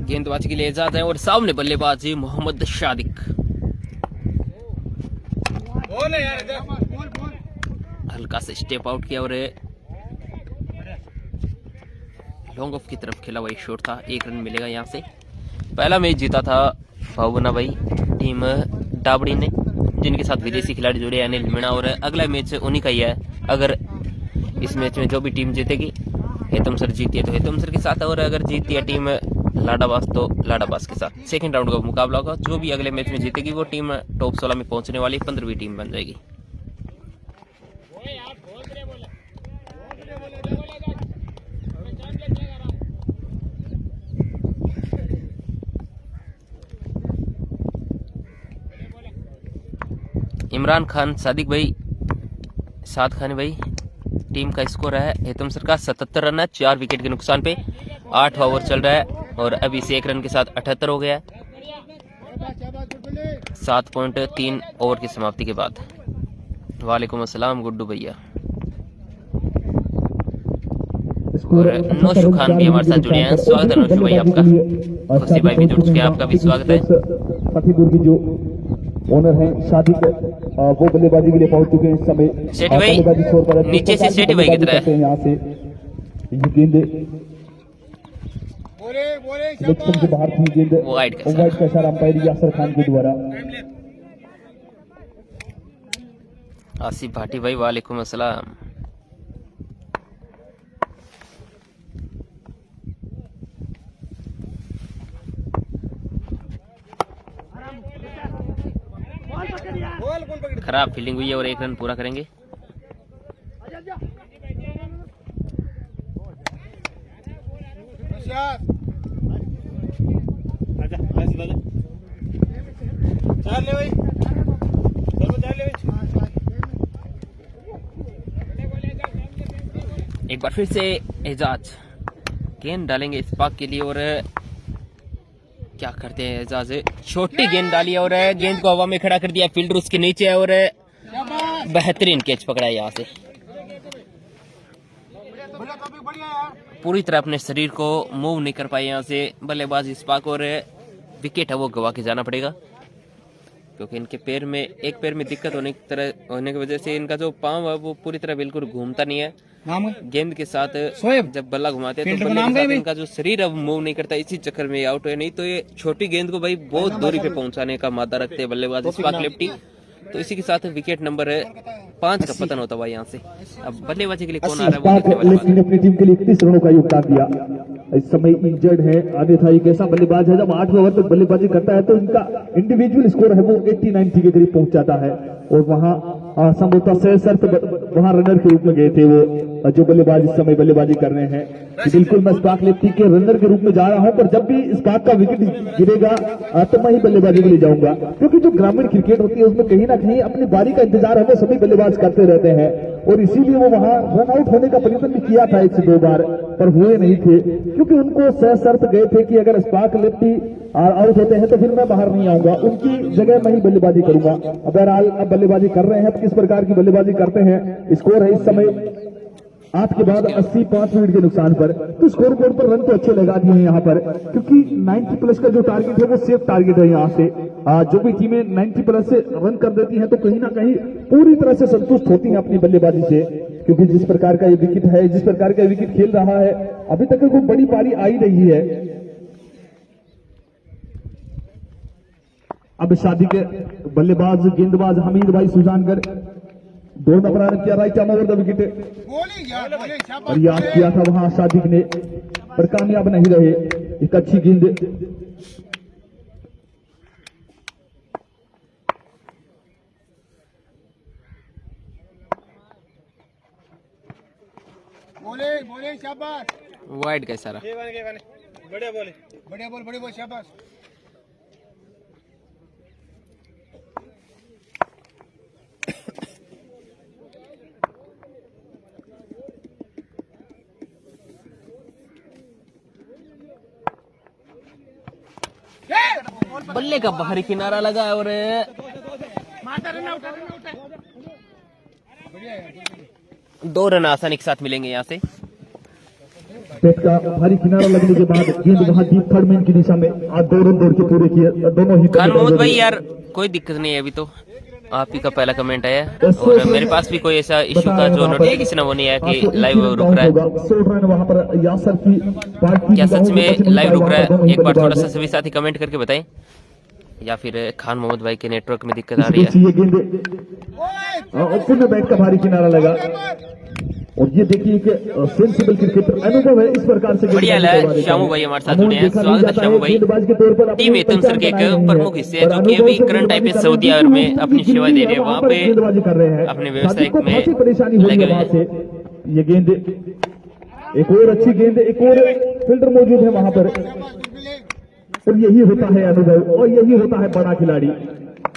गेंदबाजी के लिए इजाजत है और सामने बल्लेबाजी मोहम्मद शादिक। हल्का से स्टेप आउट किया और लॉन्ग ऑफ की तरफ खेला हुआ एक शॉट था। 1 रन मिलेगा यहाँ से। पहला मैच जीता था भावना भाई टीम डाबड़ी ने, जिनके साथ विदेशी खिलाड़ी जुड़े अनिल मीणा। और अगला मैच उन्हीं का ही है। अगर इस मैच में जो भी टीम जीतेगी, हेतमसर जीती है तो हेतमसर के साथ, और अगर जीतती है टीम लाडाबास तो लाडाबास के साथ। सेकंड राउंड का मुकाबला होगा। जो भी अगले मैच में जीतेगी वो टीम टॉप 16 में पहुंचने वाली 15वीं टीम बन जाएगी। इमरान खान सादिक भाई, साद खान भाई, टीम का स्कोर है हेतमसर का 77 रन है 4 विकेट के नुकसान पे। 8 ओवर चल रहा है और अभी से 1 रन के साथ 78 हो गया है 7.3 ओवर की समाप्ति के बाद। वालेकुम अस्सलाम गुड्डू भैया। और नौशु खान भी हमारे साथ जुड़े हैं, स्वागत है नौशु भाई आपका। खुशी भाई भी जुड़ चुके हैं, आपका भी स्वागत है। फतेहपुर की जो ओनर हैं शादिक, वो बल्लेबाजी के लिए पहुंच चुके हैं इस समय। सेठी भाई नीचे से सेठी भाई की तरह है। यहाँ से ये गेंद से बाहर थी, गेंद वाइड का इशारा अंपायर यासर खान के द्वारा। आसिफ भाटी भाई वालेकुम अस्सलाम। खराब फील्डिंग हुई है और 1 रन पूरा करेंगे। एक बार फिर से एजाज गेंद डालेंगे इस पाक के लिए और क्या करते हैं एजाज, छोटी गेंद डाली और गेंद को हवा में खड़ा कर दिया, फील्डर उसके नीचे है और बेहतरीन कैच पकड़ा है। यहाँ से पूरी तरह अपने शरीर को मूव नहीं कर पाए यहाँ से बल्लेबाज इस पाक और विकेट है वो गवा के जाना पड़ेगा, क्योंकि इनके पैर में एक पैर में दिक्कत होने की वजह से इनका जो पांव है वो पूरी तरह बिल्कुल घूमता नहीं है। गेंद के साथ जब बल्ला घुमाते हैं तो बल्ले के साथ इनका जो शरीर है वो मूव नहीं करता, इसी चक्कर में आउट हुए। नहीं तो ये छोटी गेंद को भाई बहुत दूरी पे पहुंचाने का मादा रखते हैं बल्लेबाज इस्पाक लेफ्टी। तो इसी के साथ विकेट नंबर 5 का पतन होता हुआ यहाँ से। अब बल्लेबाजी के लिए कौन आ रहा है वो लेफ्टी ने अपनी टीम के लिए 31 रनों का योगदान दिया। इस समय इंजर्ड है अन्यथा एक ऐसा बल्लेबाज है जब 8वें ओवर तक बल्लेबाजी करता है तो इनका इंडिविजुअल स्कोर है वो 80-90 के करीब पहुंच जाता है। और वहाँ संभवतः सर वहाँ रनर के रूप में गए थे वो जो बल्लेबाज इस समय बल्लेबाजी कर रहे हैं कि बिल्कुल मैं इस्पाक लेफ्टी के रनर के रूप में जा रहा हूं, पर जब भी इस्पाक का विकेट गिरेगा तो मैं ही बल्लेबाजी के लिए जाऊंगा, क्योंकि जो ग्रामीण क्रिकेट होती है उसमें कहीं ना कहीं अपनी बारी का इंतजार है वो सभी बल्लेबाज करते रहते हैं और इसीलिए वो वहां रन आउट होने का प्रयत्न भी किया था 1 से 2 बार, पर हुए नहीं थे क्योंकि उनको शर्त गए थे कि अगर इस्पाक लेफ्टी आउट होते हैं तो फिर मैं बाहर नहीं आऊंगा, उनकी जगह मैं ही बल्लेबाजी करूंगा। बहरहाल अब बल्लेबाजी कर रहे हैं, किस प्रकार की बल्लेबाजी करते हैं। स्कोर है इस समय 8 के बाद 80 5 मिनट के नुकसान पर, तो स्कोर बोर्ड पर रन तो अच्छे लगा दिए हैं यहाँ पर, क्योंकि 90 प्लस का जो टारगेट है वो सेफ टारगेट है। यहाँ से जो भी टीमें 90 प्लस से रन कर देती हैं तो कहीं ना कहीं पूरी तरह से संतुष्ट होती हैं अपनी बल्लेबाजी से, क्योंकि जिस प्रकार का ये विकेट है, जिस प्रकार का विकेट खेल रहा है, अभी तक कोई बड़ी पारी आई रही है। अब शादी के बल्लेबाज गेंदबाज हमीद भाई सुजानगढ़ दौड़ना प्रारंभ किया, right arm over the wicket और याद किया था वहां शादिक ने, पर कामयाब नहीं रहे। एक अच्छी गेंद बोले शाबाश, वाइड का सारा बढ़िया बोल शाबाश। बल्ले का बाहरी किनारा लगा और 2 रन आसानी के साथ मिलेंगे यहाँ से। पेट का भारी किनारा लगने के बाद गेंद वहां डीप थर्ड मैन की दिशा में 2 रन दौड़ के पूरे किए दोनों ही। खान मोहम्मद भाई यार कोई दिक्कत नहीं है, अभी तो आप ही का पहला कमेंट आया और मेरे पास भी कोई ऐसा इशू का जो नोटिफिकेशन वो नहीं है कि लाइव रुक रहा है। वहां पर यासर की क्या सच में लाइव रुक रहा है? एक बार थोड़ा सा सभी साथी कमेंट करके बताएं, या फिर खान मोहम्मद भाई के नेटवर्क में दिक्कत आ रही है। ये गेंद पुनः बैट का भारी किनारा लगा और ये देखिए कि सेंसिबल क्रिकेटर अनुभव है इस प्रकार से। बढ़िया है, श्यामू भाई हमारे साथ जुड़े हैं, स्वागत है श्यामू भाई। टीम एतम सर के एक प्रमुख हिस्से है जो कि अभी करंट टाइप सऊदी अरब में अपनी सेवा दे रहे हैं, वहाँ पे अपने व्यवसाय में परेशानी लगे हुए हैं। ये गेंद एक और अच्छी गेंद, एक और फील्डर मौजूद है वहां पर और यही होता है अनुभव और यही होता है बड़ा खिलाड़ी।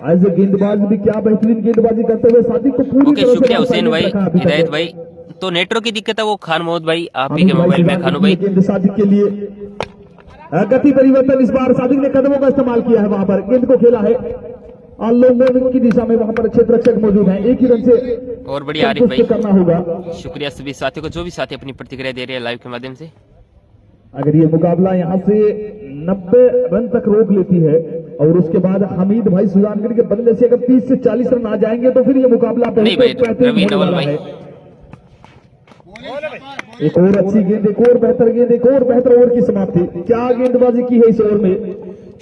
एज ए गेंदबाज भी क्या बेहतरीन गेंदबाजी करते हुए साथी को पूरी ओके, शुक्रिया हुसैन भाई, हिदायत भाई। तो नेटवर्क की दिक्कत है वो खान मोहम्मद भाई आप ही के मोबाइल में। खानू भाई गेंद सादिक के लिए गति परिवर्तन, इस बार सादिक ने कदमों का इस्तेमाल किया है, वहां पर गेंद को खेला है लोगों की दिशा में, वहां पर क्षेत्र रक्षक मौजूद है, एक ही रन से और बढ़िया आरिफ भाई करना होगा। शुक्रिया सभी साथियों को जो भी साथी अपनी प्रतिक्रिया दे रहे हैं लाइव के माध्यम से। अगर ये मुकाबला यहाँ से 90 रन तक रोक लेती है और उसके बाद हमीद भाई सुजानगढ़ के बदले से अगर 30 से 40 रन आ जाएंगे तो फिर ये मुकाबला नहीं भाई, रवि नवल भाई एक और अच्छी गेंद, एक और बेहतर गेंद, एक और बेहतर ओवर की समाप्ति। क्या गेंदबाजी की है इस ओवर में।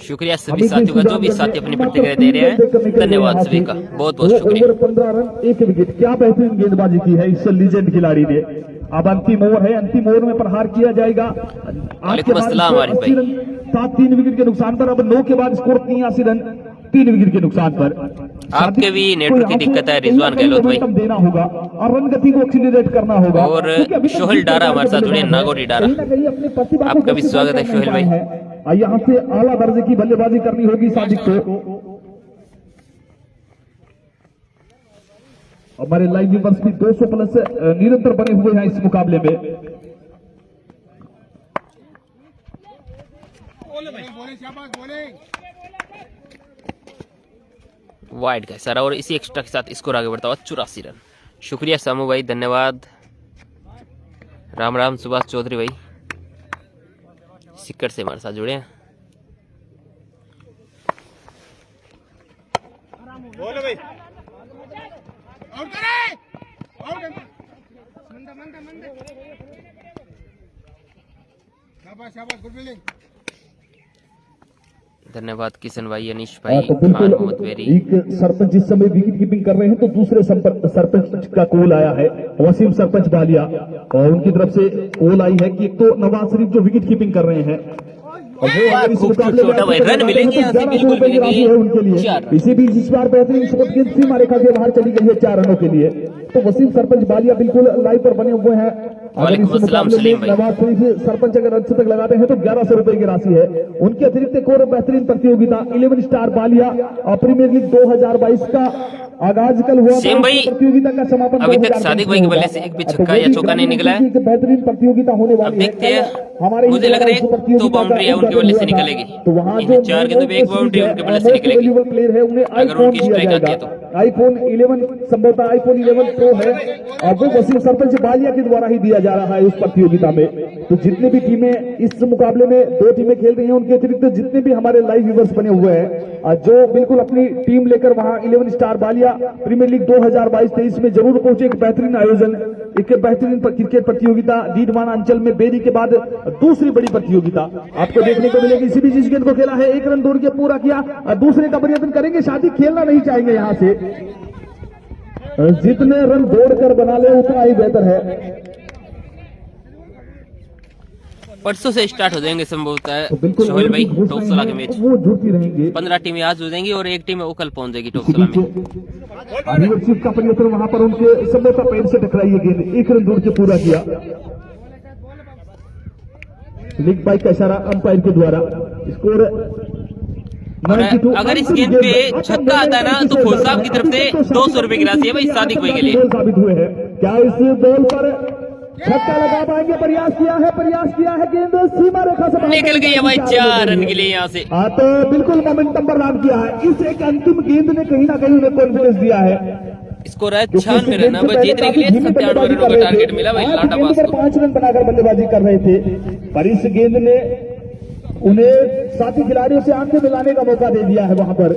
शुक्रिया सभी साथियों का जो भी साथी अपनी प्रतिक्रिया दे रहे हैं, धन्यवाद सभी का, बहुत बहुत शुक्रिया। 15 रन 1 विकेट, क्या बेहतरीन गेंदबाजी की है इस लीजेंड खिलाड़ी ने। अब अंतिम ओवर है, अंतिम ओवर में प्रहार किया जाएगा। वालेकुम अस्सलाम आरिफ भाई। 7 3 विकेट के नुकसान पर, अब 9 के बाद स्कोर 83 रन 3 विकेट के नुकसान पर। आपके भी नेटवर्क की दिक्कत है रिजवान गहलोत भाई। देना होगा और रन गति को एक्सीलरेट करना होगा। और क्योंकि अभी तक सोहेल जिस डारा प्रकार हमारे के साथ जुड़े, बल्लेबाज हैं, नागौरी डारा। कहीं ना कहीं अपनी प्रतिभा को आपका भी justify स्वागत है कर सोहेल नहीं भाई। पाए हैं। और यहाँ से आला दर्जे की बल्लेबाजी करनी होगी सादिक को। हमारे लाइव व्यूअर्स भी 200 प्लस निरंतर बने हुए हैं इस मुकाबले में। बोले शाबाश बोले वाइड का इशारा और इसी एक्स्ट्रा के साथ स्कोर आगे बढ़ता हुआ 84 रन। शुक्रिया सामू भाई, धन्यवाद। राम राम सुभाष चौधरी भाई सिक्कर से हमारे साथ जुड़े हैं। बोलो भाई आउट करे आउट मंदा मंदा मंदा शाबाश शाबाश गुड फील्डिंग धन्यवाद किशन भाई, अनिश हाँ, भाई, तो खान बिल्कुल मोहम्मद वेरी। एक सरपंच जिस समय विकेट कीपिंग कर रहे हैं तो दूसरे सरपंच का कॉल आया है, वसीम सरपंच बालिया, और उनकी तरफ से कॉल आई है कि एक तो नवाज शरीफ जो विकेट कीपिंग कर रहे हैं और वो अगर इस मुकाबले में छोटा भाई, रन मिलेंगे यहाँ से, 1100 बिल्कुल रुपए की राशि है उनके मिलेंगे। लिए। 4 इसी बीच इस बार बेहतरीन शॉट गेंद सीमा रेखा के बाहर चली गई है 4 रनों के लिए। तो वसीम सरपंच बालिया बिल्कुल लाइव पर बने हुए हैं। अगर वालेकुम इस अस्सलाम मुकाबले सलीम में भाई। नवाज शरीफ सरपंच अगर अर्धशतक लगाते हैं तो 1100 रुपए की राशि है उनके अतिरिक्त। एक और बेहतरीन प्रतियोगिता 11 स्टार बालिया और प्रीमियर लीग 2022 का आगाज कल हुआ। सेम भाई, प्रतियोगिता का समापन अभी तक 2023 सादिक भाई के में बल्ले होगा। से एक भी तो छक्का वो या भी चौका नहीं निकला है। एक बेहतरीन प्रतियोगिता होने अब वाली देखते हैं, हमारे मुझे लग रहा है इस प्रतियोगिता तो बाउंड्री है का उनके बल्ले से उद्घाटन हुआ था। निकलेगी। तो वहाँ इन जो 4 गेंदों में एक बाउंड्री उनके बल्ले से मोस्ट निकलेगी। वैल्यूएबल प्लेयर है उन्हें अगर आईफोन उनकी दिया स्ट्राइक आती जाएगा। है तो। आईफोन 11 संभवतः आईफोन 11 प्रो है और वो वसीम सरपंच बालिया के द्वारा ही दिया जा रहा है उस प्रतियोगिता में। तो जितनी भी टीमें इस मुकाबले में 2 टीमें खेल रही हैं उनके अतिरिक्त जितने भी हमारे लाइव व्यूअर्स बने हुए हैं जो बिल्कुल अपनी टीम लेकर वहां 11 स्टार बालिया प्रीमियर लीग 2022-23 में जरूर पहुंचे। एक बेहतरीन आयोजन, एक बेहतरीन क्रिकेट प्रतियोगिता डीडवाना अंचल में बेरी के बाद दूसरी बड़ी प्रतियोगिता आपको देखने को मिलेगी। इसी बीच इस गेंद को खेला है, 1 रन दौड़ के पूरा किया, दूसरे का प्रयत्न करेंगे। शादी खेलना नहीं चाहेंगे यहां से, जितने रन दौड़कर बना ले उतना ही बेहतर है। परसों से स्टार्ट हो जाएंगे संभवतः तो बिल्कुल सोहेल भाई वो टॉप 16 के मैच। वो जुड़ती रहेंगे। 15 टीमें आज हो जाएंगी और एक टीम वो कल पहुंच जाएगी टॉप 16 में। रिवर्सिव का प्रयत्न वहां पर उनके संभवतः पैर से टकराई है गेंद, 1 रन दूर के पूरा किया। लीग बाइक का इशारा अंपायर के द्वारा। स्कोर और अगर इस गेंद पे छक्का आता ना तो फौज साहब की तरफ से 200 रुपए की राशि है भाई सादिक भाई के लिए। साबित हुए हैं। क्या इस बॉल पर छक्का लगा पाएंगे? प्रयास किया है, गेंद सीमा रेखा से निकल गई है भाई 4 रन के लिए यहाँ से। हाँ, तो बिल्कुल मोमेंटम बर्बाद किया है। इस एक अंतिम गेंद ने कहीं ना कहीं उन्हें कॉन्फिडेंस दिया है। स्कोर है 96 रन। अब जीतने के लिए 97 रनों का टारगेट मिला भाई लाडा बास को। 5 रन बनाकर बल्लेबाजी कर रहे थे, पर इस गेंद ने उन्हें साथी खिलाड़ियों से आंखें मिलाने का मौका दे दिया है वहां पर।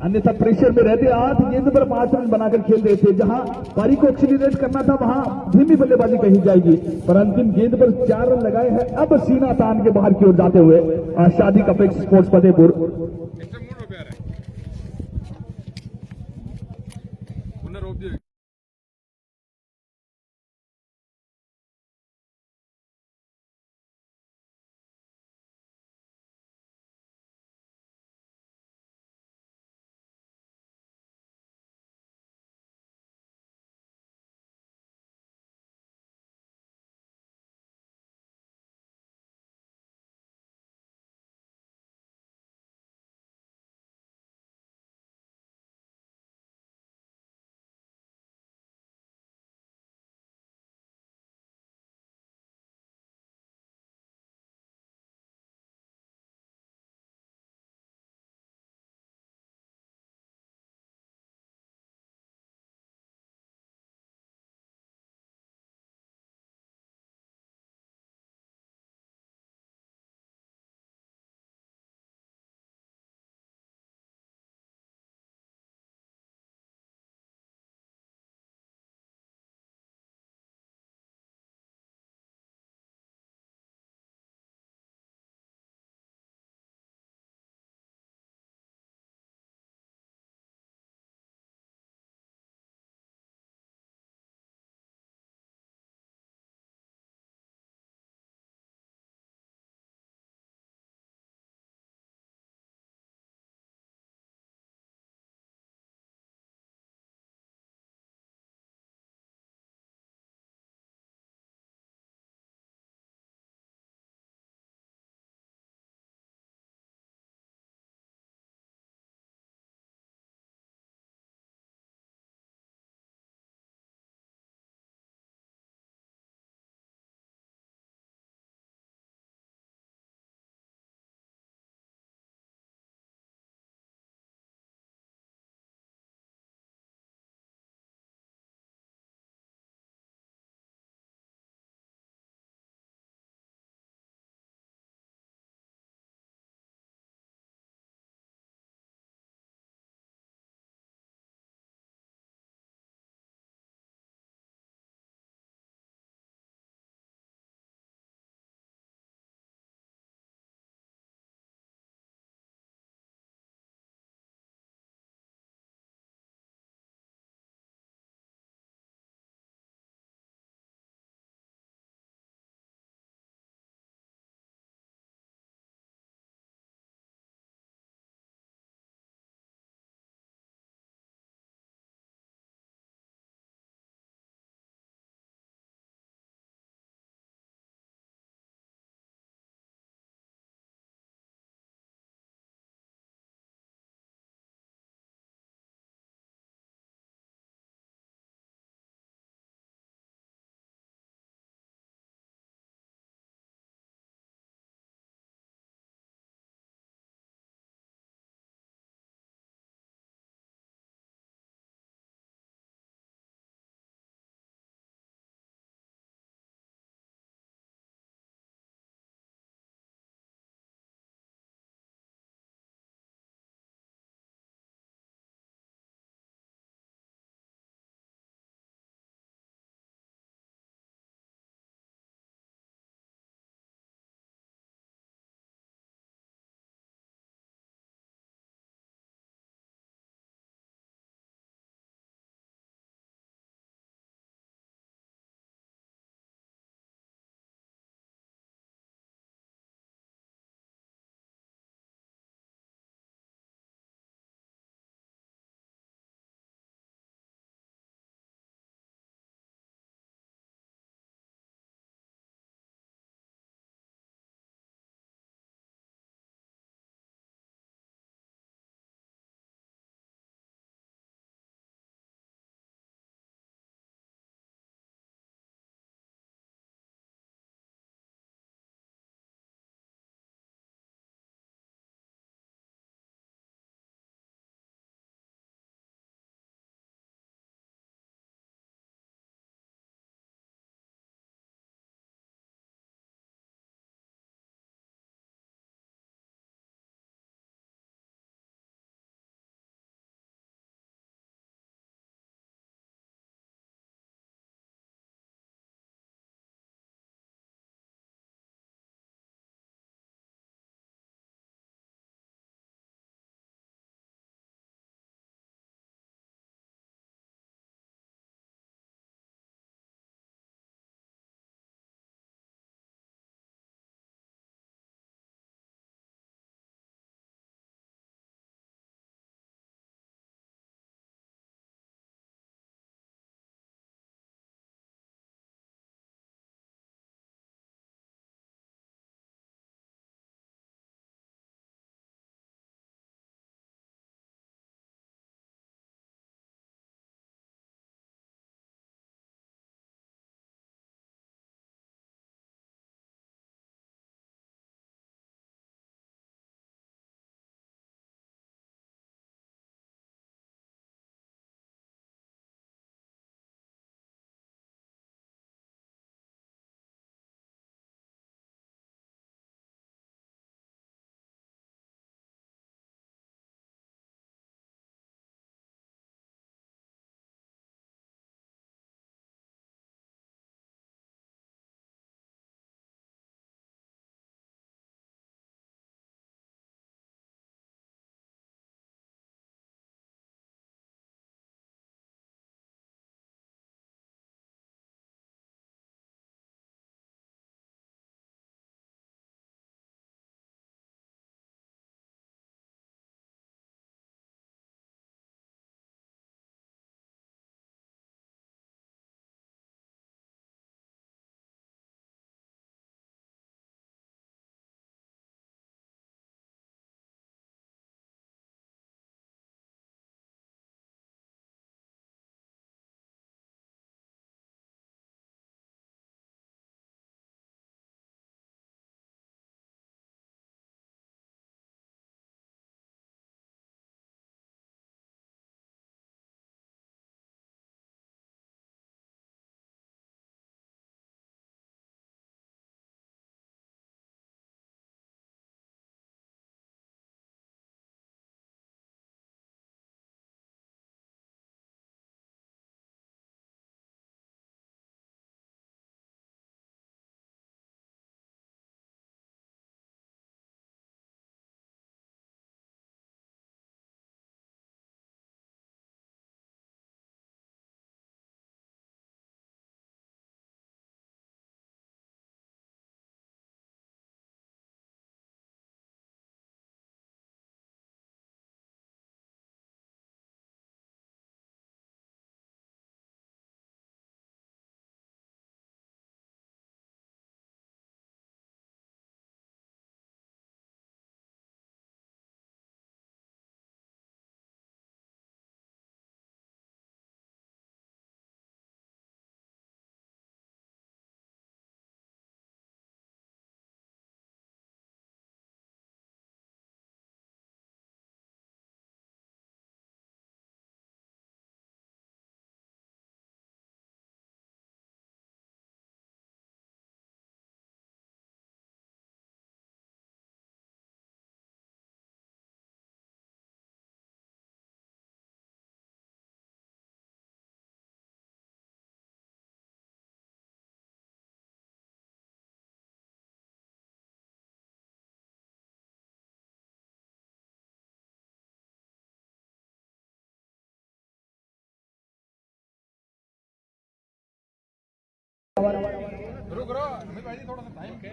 अन्यथा प्रेशर में रहते 8 गेंद पर 5 रन बनाकर खेल रहे थे। जहां पारी को एक्सीलरेट करना था वहां धीमी बल्लेबाजी कही जाएगी, पर अंतिम गेंद पर 4 रन लगाए हैं। अब सीना तान के बाहर की ओर जाते हुए शादी अपेक्स स्पोर्ट्स फतेहपुर।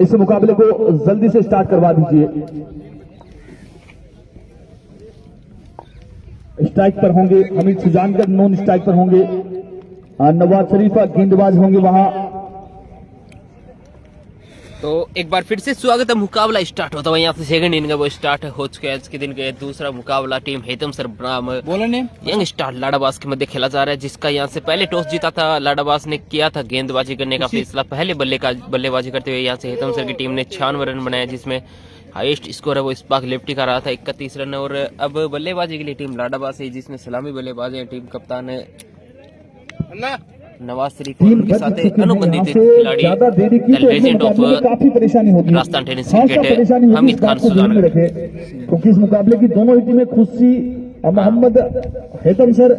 इस मुकाबले को जल्दी से स्टार्ट करवा दीजिए। स्ट्राइक पर होंगे हमीद सुजानगढ़, नॉन स्ट्राइक पर होंगे नवाज शरीफ, गेंदबाज होंगे वहां। तो एक बार फिर से स्वागत है। मुकाबला स्टार्ट होता है यहाँ से सेकंड इनिंग वो स्टार्ट हो चुका है। आज के दिन का दूसरा मुकाबला टीम हेतम सर बनाम यंग स्टार लाडाबाज के मध्य खेला जा रहा है, जिसका यहाँ से पहले टॉस जीता था लाडाबाज ने, किया था गेंदबाजी करने का फैसला। पहले बल्लेबाजी करते हुए यहाँ से हेतम सर की टीम ने 96 रन बनाया, जिसमें हाईएस्ट स्कोर है वो इस्पाक लेफ्टी का रहा था 31 रन। और अब बल्लेबाजी के लिए टीम लाडाबाज है, जिसमें सलामी बल्लेबाज है टीम कप्तान नवाज शरीफ और उनके साथ अनुबंधित खिलाड़ी लेजेंड ऑफ काफी परेशानी होगी, राजस्थान टेनिस क्रिकेट हमीद खान सुजानगढ़। क्योंकि इस मुकाबले की दोनों ही टीमें खुशी मोहम्मद हेतम सर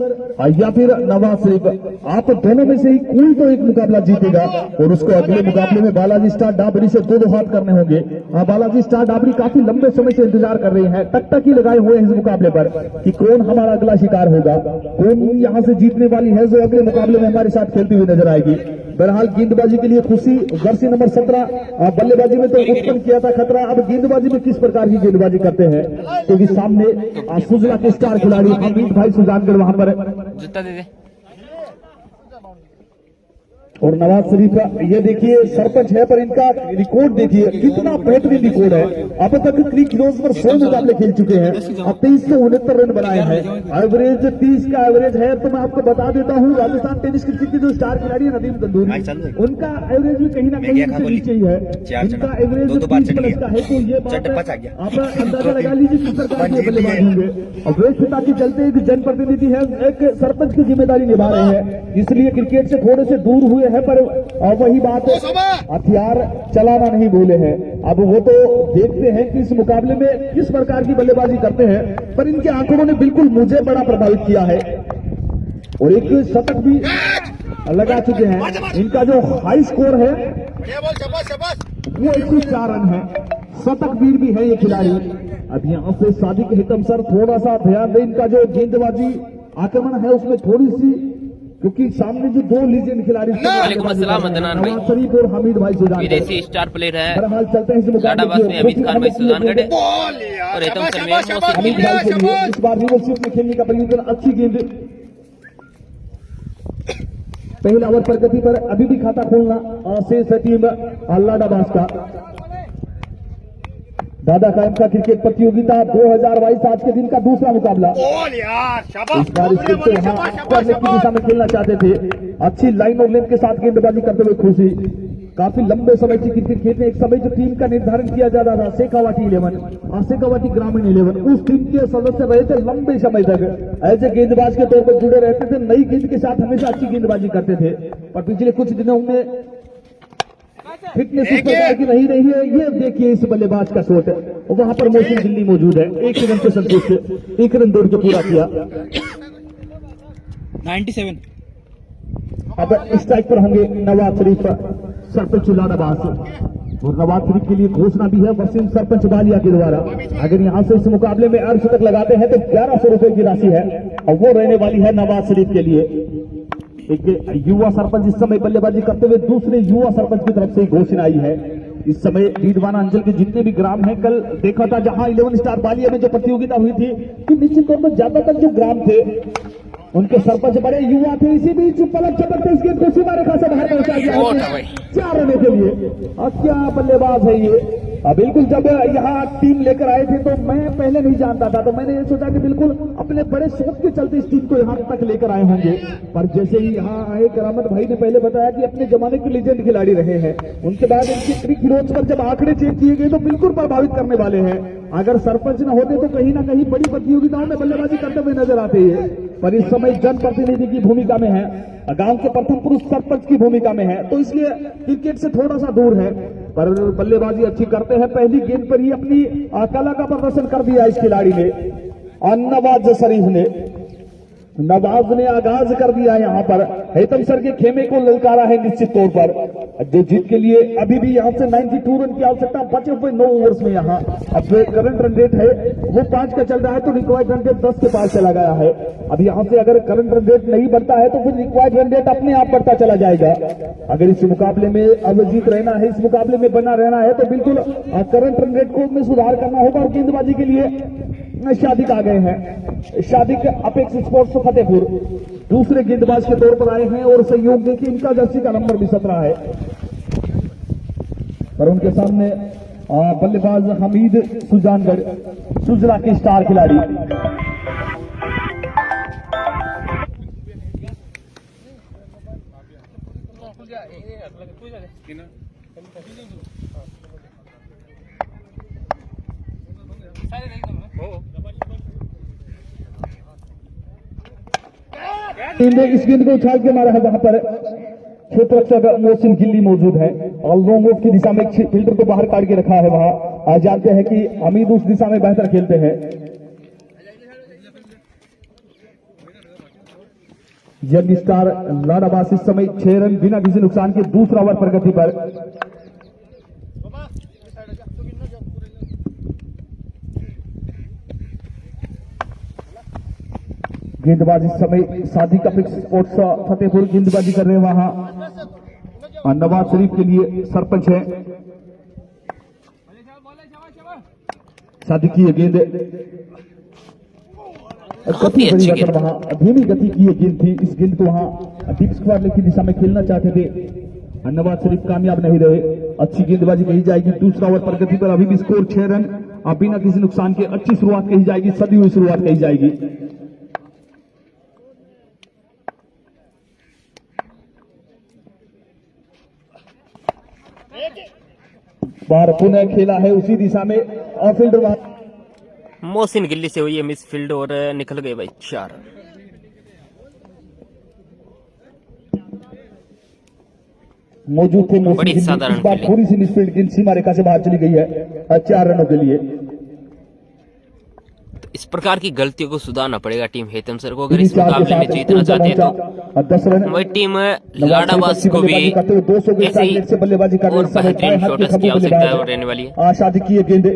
या फिर नवाज शरीफ, आप दोनों में से ही कोई तो एक मुकाबला जीतेगा और उसको अगले मुकाबले में बालाजी स्टार डाबरी से दो हाथ करने होंगे। बालाजी स्टार डाबरी काफी लंबे समय से इंतजार कर रहे हैं, टकटकी लगाए हुए हैं इस मुकाबले पर कि कौन हमारा अगला शिकार होगा, कौन यहाँ से जीतने वाली है जो अगले मुकाबले में हमारे साथ खेलती हुई नजर आएगी। बहरहाल गेंदबाजी के लिए खुशी, जर्सी नंबर 17 बल्लेबाजी में तो उत्पन्न किया था खतरा, अब गेंदबाजी में किस प्रकार की गेंदबाजी करते हैं, क्योंकि सामने सुजला के स्टार खिलाड़ी हमीद भाई सुजानगढ़ वहां पर जूता दे दे। और नवाज शरीफ का ये देखिए सरपंच है, पर इनका रिकॉर्ड देखिए कितना बेहतरीन रिकॉर्ड है। अब तक 3 किलोज पर 100 मुकाबले खेल चुके हैं, अब 2369 रन बनाए हैं, एवरेज 30 का एवरेज है। तो मैं आपको बता देता हूँ राजस्थान टेनिस क्रिकेट के जो स्टार खिलाड़ी है नदीम तंदूरी, उनका एवरेज भी कहीं ना कहीं इनसे नीचे ही है, इनका एवरेज 30 प्लस का है। तो ये बात आप अंदाजा लगा लीजिए किस प्रकार के बल्लेबाज होंगे। और व्यस्तता के चलते एक जनप्रतिनिधि है, एक सरपंच की जिम्मेदारी निभा रहे हैं, इसलिए क्रिकेट से थोड़े से दूर हुए है, पर वही बात हथियार चलाना नहीं भूले हैं। अब वो तो देखते हैं कि इस मुकाबले में किस प्रकार की बल्लेबाजी करते हैं, पर इनके आंकड़ों ने बिल्कुल मुझे बड़ा प्रभावित किया है और एक शतक भी लगा चुके हैं। इनका जो हाई स्कोर है वो 104 रन है, शतक वीर भी है ये खिलाड़ी। अब यहाँ से सादिक हितम सर थोड़ा सा ध्यान दें, इनका जो गेंदबाजी आक्रमण है उसमें थोड़ी सी, क्योंकि सामने जो 2 लीजेंड खिलाड़ी नवाज शरीफ और हमीद भाई सुजानगढ़ विदेशी स्टार प्लेयर है। बहरहाल चलते हैं इस लाडाबाज में हमीद खान भाई सुजानगढ़ और हेतम सर में हमीद भाई के लिए इस बार रिवर्सिप में खेलने का प्रयोजन, अच्छी गेंद पहले ओवर प्रगति पर अभी भी खाता खोलना शेष है टीम लाडाबाज का। दादा कायम का क्रिकेट प्रतियोगिता 2022 आज के दिन का दूसरा मुकाबला। इस बार इस से यहाँ की दिशा में खेलना चाहते थे, अच्छी लाइन और लेंथ के साथ गेंदबाजी करते हुए खुशी। काफी लंबे समय से क्रिकेट खेलने, एक समय जो टीम का निर्धारण किया जाता था शेखावाटी 11 और शेखावाटी ग्रामीण 11, उस टीम के सदस्य रहे थे लंबे समय तक, ऐसे गेंदबाज के तौर पर जुड़े रहते थे, नई गेंद के साथ हमेशा अच्छी गेंदबाजी करते थे। पर पिछले कुछ दिनों में फिटनेस इस प्रकार की नहीं रही है। ये देखिए इस बल्लेबाज का शॉट, वहां पर मोहसिन दिल्ली मौजूद है, 1 रन से संतुष्ट, 1 रन दौड़ के पूरा किया। 97। अब स्ट्राइक पर होंगे नवाज शरीफ सरपंच लाडाबाज, और नवाज शरीफ के लिए घोषणा भी है वसीम सरपंच बालिया के द्वारा। अगर यहां से इस मुकाबले में अर्धशतक लगाते हैं तो 1100 रुपए की राशि है, और वो रहने वाली है नवाज शरीफ के लिए। एक युवा सरपंच इस समय बल्लेबाजी करते हुए दूसरे युवा सरपंच की तरफ से घोषणा आई है। इस समय डीडवाना अंचल के जितने भी ग्राम हैं, कल देखा था जहां 11 स्टार बालिया में जो प्रतियोगिता हुई थी कि निश्चित तौर पर ज्यादातर जो ग्राम थे उनके सरपंच बड़े युवा थे। इसी बीच पलक चपकते इस गेंद को सीमा रेखा से बाहर पहुंचा दिया 4 रन के लिए। और क्या बल्लेबाज है ये। बिल्कुल जब यहाँ टीम लेकर आए थे तो मैं पहले नहीं जानता था, तो मैंने ये सोचा कि बिल्कुल अपने बड़े शौक के चलते इस टीम को यहाँ तक लेकर आए होंगे। पर जैसे ही यहाँ आए, करामत भाई ने पहले बताया कि अपने जमाने के लीजेंड खिलाड़ी रहे हैं, उनके बाद इनके क्रिकेट पर जब आंकड़े चेक किए गए तो बिल्कुल प्रभावित करने वाले हैं। अगर सरपंच न होते तो कहीं ना कहीं बड़ी प्रतियोगिताओं में बल्लेबाजी करते हुए नजर आते हैं, पर इस समय जनप्रतिनिधि की भूमिका में है, गांव के प्रथम पुरुष सरपंच की भूमिका में है, तो इसलिए क्रिकेट से थोड़ा सा दूर है, पर बल्लेबाजी अच्छी करते हैं। पहली गेंद पर ही अपनी कला का प्रदर्शन कर दिया इस खिलाड़ी ने, और नवाज ने आगाज कर दिया। यहाँ पर हेतम सर के खेमे को ललकारा है निश्चित तौर पर। जो जीत के लिए अभी भी यहाँ से 92 रन की आवश्यकता बचे हुए 9 ओवर्स में। यहाँ अब जो करंट रन रेट है वो 5 का चल रहा है, तो रिक्वायर्ड रन रेट 10 के पास चला गया है। अब यहाँ से अगर करंट रन रेट नहीं बढ़ता है तो फिर रिक्वायर्ड रन रेट अपने आप बढ़ता चला जाएगा। अगर इस मुकाबले में अब जीत रहना है, इस मुकाबले में बना रहना है, तो बिल्कुल करंट रन रेट को में सुधार करना होगा। और गेंदबाजी के लिए शादिक आ गए हैं। शादिक अपेक्स स्पोर्ट्स फतेहपुर दूसरे गेंदबाज के तौर पर आए हैं और संयोग देखिए इनका जर्सी का नंबर भी 17 है। पर उनके सामने बल्लेबाज हमीद सुजानगढ़ सुजला के स्टार खिलाड़ी। इस गेंद को उछाल के मारा है, वहां पर क्षेत्र रक्षक मोहसिन गिल्ली मौजूद है और लॉन्ग ऑफ की दिशा में फील्डर को बाहर काट के रखा है। वहां आज जानते हैं कि हमीद उस दिशा में बेहतर खेलते हैं। यंग स्टार लाडाबास इस समय 6 रन बिना किसी नुकसान के दूसरा ओवर प्रगति पर। गेंदबाजी इस समय सादिक अपेक्स स्पोर्ट्स फतेहपुर गेंदबाजी कर रहे हैं। वहां नवाज शरीफ के लिए सरपंच है। सादिक की ये गेंद काफी अच्छी गेंद, वहां धीमी गति की ये गेंद थी। इस गेंद को वहां डीप स्क्वायर लेग की दिशा में खेलना चाहते थे, नवाज शरीफ कामयाब नहीं रहे। अच्छी गेंदबाजी कही जाएगी। दूसरा ओवर प्रगति पर, अभी भी स्कोर 6 रन बिना किसी नुकसान के। अच्छी शुरुआत कही जाएगी, सदी हुई शुरुआत कही जाएगी। बार पुनः खेला है उसी दिशा में और फील्डर मोहसिन गिल्ली से हुई है मिस फील्ड और निकल गए भाई 4। मौजूद थे। बड़ी साधारण इस बार थोड़ी सी मिसफील्ड गेंद सीमा रेखा से बाहर चली गई है 4 रनों के लिए। इस प्रकार की गलतियों को सुधारना पड़ेगा टीम हेतम सर को, अगर इस मुकाबले में जीतना चाहते हैं तो। 10 रन वही टीम लाडाबास को भी ऐसे ही बल्लेबाजी कर और बेहतरीन शॉट्स की आवश्यकता रहने वाली है। आशादी की ये गेंद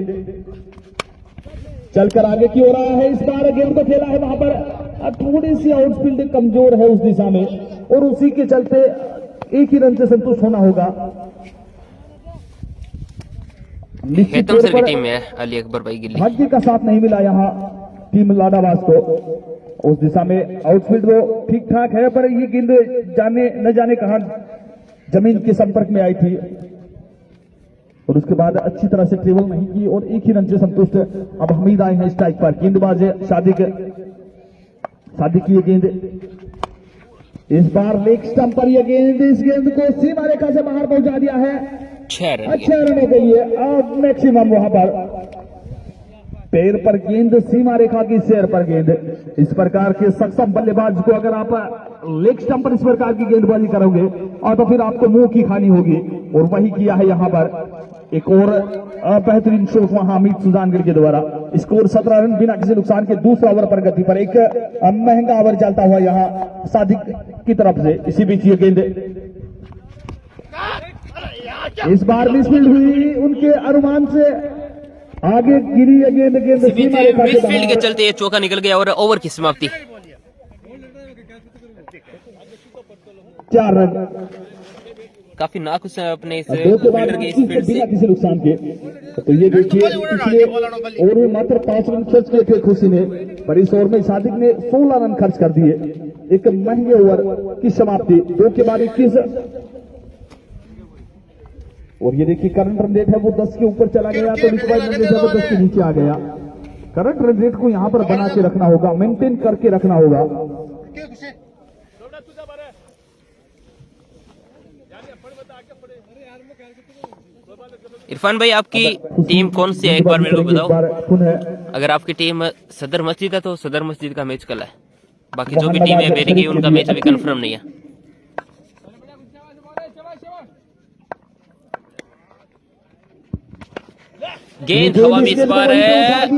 चलकर आगे की ओर आया है। इस बार गेंद को खेला है वहां पर, थोड़ी सी आउटफील्ड कमजोर है उस दिशा में और उसी के चलते एक ही रन से संतुष्ट होना होगा। हेतम सर की टीम में अली अकबर भाई गिल्ली। भाग्य का साथ नहीं मिला यहाँ टीम लाडाबास को। उस दिशा में आउटफील्ड वो ठीक ठाक है, पर ये गेंद जाने न जाने कहां जमीन के संपर्क में आई थी और उसके बाद अच्छी तरह से ट्रेवल नहीं की और एक ही रन से संतुष्ट। अब हमीद आए हैं स्ट्राइक पर। गेंदबाज सादिक की ये गेंद इस बार लेग स्टंप पर, यह गेंद इस गेंद को सीमा रेखा से बाहर पहुंचा दिया है। 6 रन अच्छे रनों के लिए अब मैक्सिमम वहां पर पैर पर गेंद, सीमा रेखा की सैर पर गेंद। इस प्रकार के सक्षम बल्लेबाज को अगर आप लेग स्टंप पर इस प्रकार की गेंदबाजी करोगे और तो फिर आपको मुंह की खानी होगी और वही किया है यहां पर। एक और बेहतरीन शॉट वहां हमीद सुजानगढ़ के द्वारा। स्कोर 17 रन बिना किसी नुकसान के दूसरा ओवर प्रगति पर। एक महंगा ओवर चलता हुआ यहां सादिक की तरफ से। इसी बीच ये गेंद इस बार मिसफील्ड हुई, उनके अनुमान से आगे गिरी ये गेंद सीमा रेखा से मिसफील्ड के चलते ये चौका निकल गया और ओवर की समाप्ति। 4 रन। काफी नाखुश है अपने इस दो के बाद फील्डर के इस फील्ड बिना से। किसी नुकसान के। तो ये देखिए पिछले ओवर में मात्र 5 रन खर्च किए थे खुशी ने, पर इस ओवर में सादिक ने 16 रन खर्च कर दिए। एक महंगे ओवर की समाप्ति। 2 के बाद 21 और ये देखिए करंट रन रेट है वो 10 के ऊपर चला गया, तो रिक्वायर्ड रन रेट है वो 10 के नीचे आ गया। करंट रन रेट को यहां पर बना के रखना होगा, मेंटेन करके रखना होगा। इरफान भाई आपकी टीम कौन सी है, एक बार मेरे को बताओ। है अगर आपकी टीम सदर मस्जिद है तो सदर मस्जिद का मैच कल है, बाकी जो भी टीम है मेरी की उनका मैच अभी कंफर्म नहीं है। गेंद हवा में इस बार है,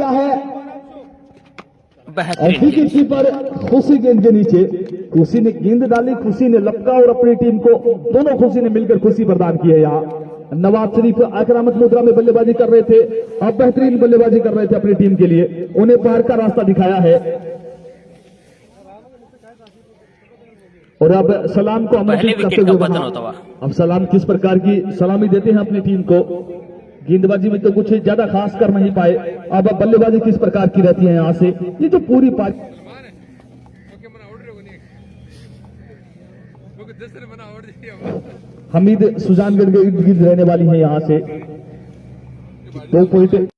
बेहतरीन पर खुशी गेंद के नीचे खुशी ने गेंद डाली, खुशी ने लपका और अपनी टीम को दोनों खुशी ने मिलकर खुशी प्रदान की है। यहाँ नवाज शरीफ आक्रामक मुद्रा में बल्लेबाजी कर रहे थे, अब बेहतरीन बल्लेबाजी कर रहे थे अपनी टीम के लिए, उन्हें पार का रास्ता दिखाया है। और अब सलाम को आमंत्रित करते हुए वहां अब सलाम किस प्रकार की सलामी देते हैं अपनी टीम को। गेंदबाजी में तो कुछ ज्यादा खास कर नहीं पाए, अब बल्लेबाजी किस प्रकार की रहती है यहाँ से। ये जो पूरी पारी हमीद सुजानगढ़ के इर्द गिर्द रहने वाली है, यहाँ से 2 पॉइंट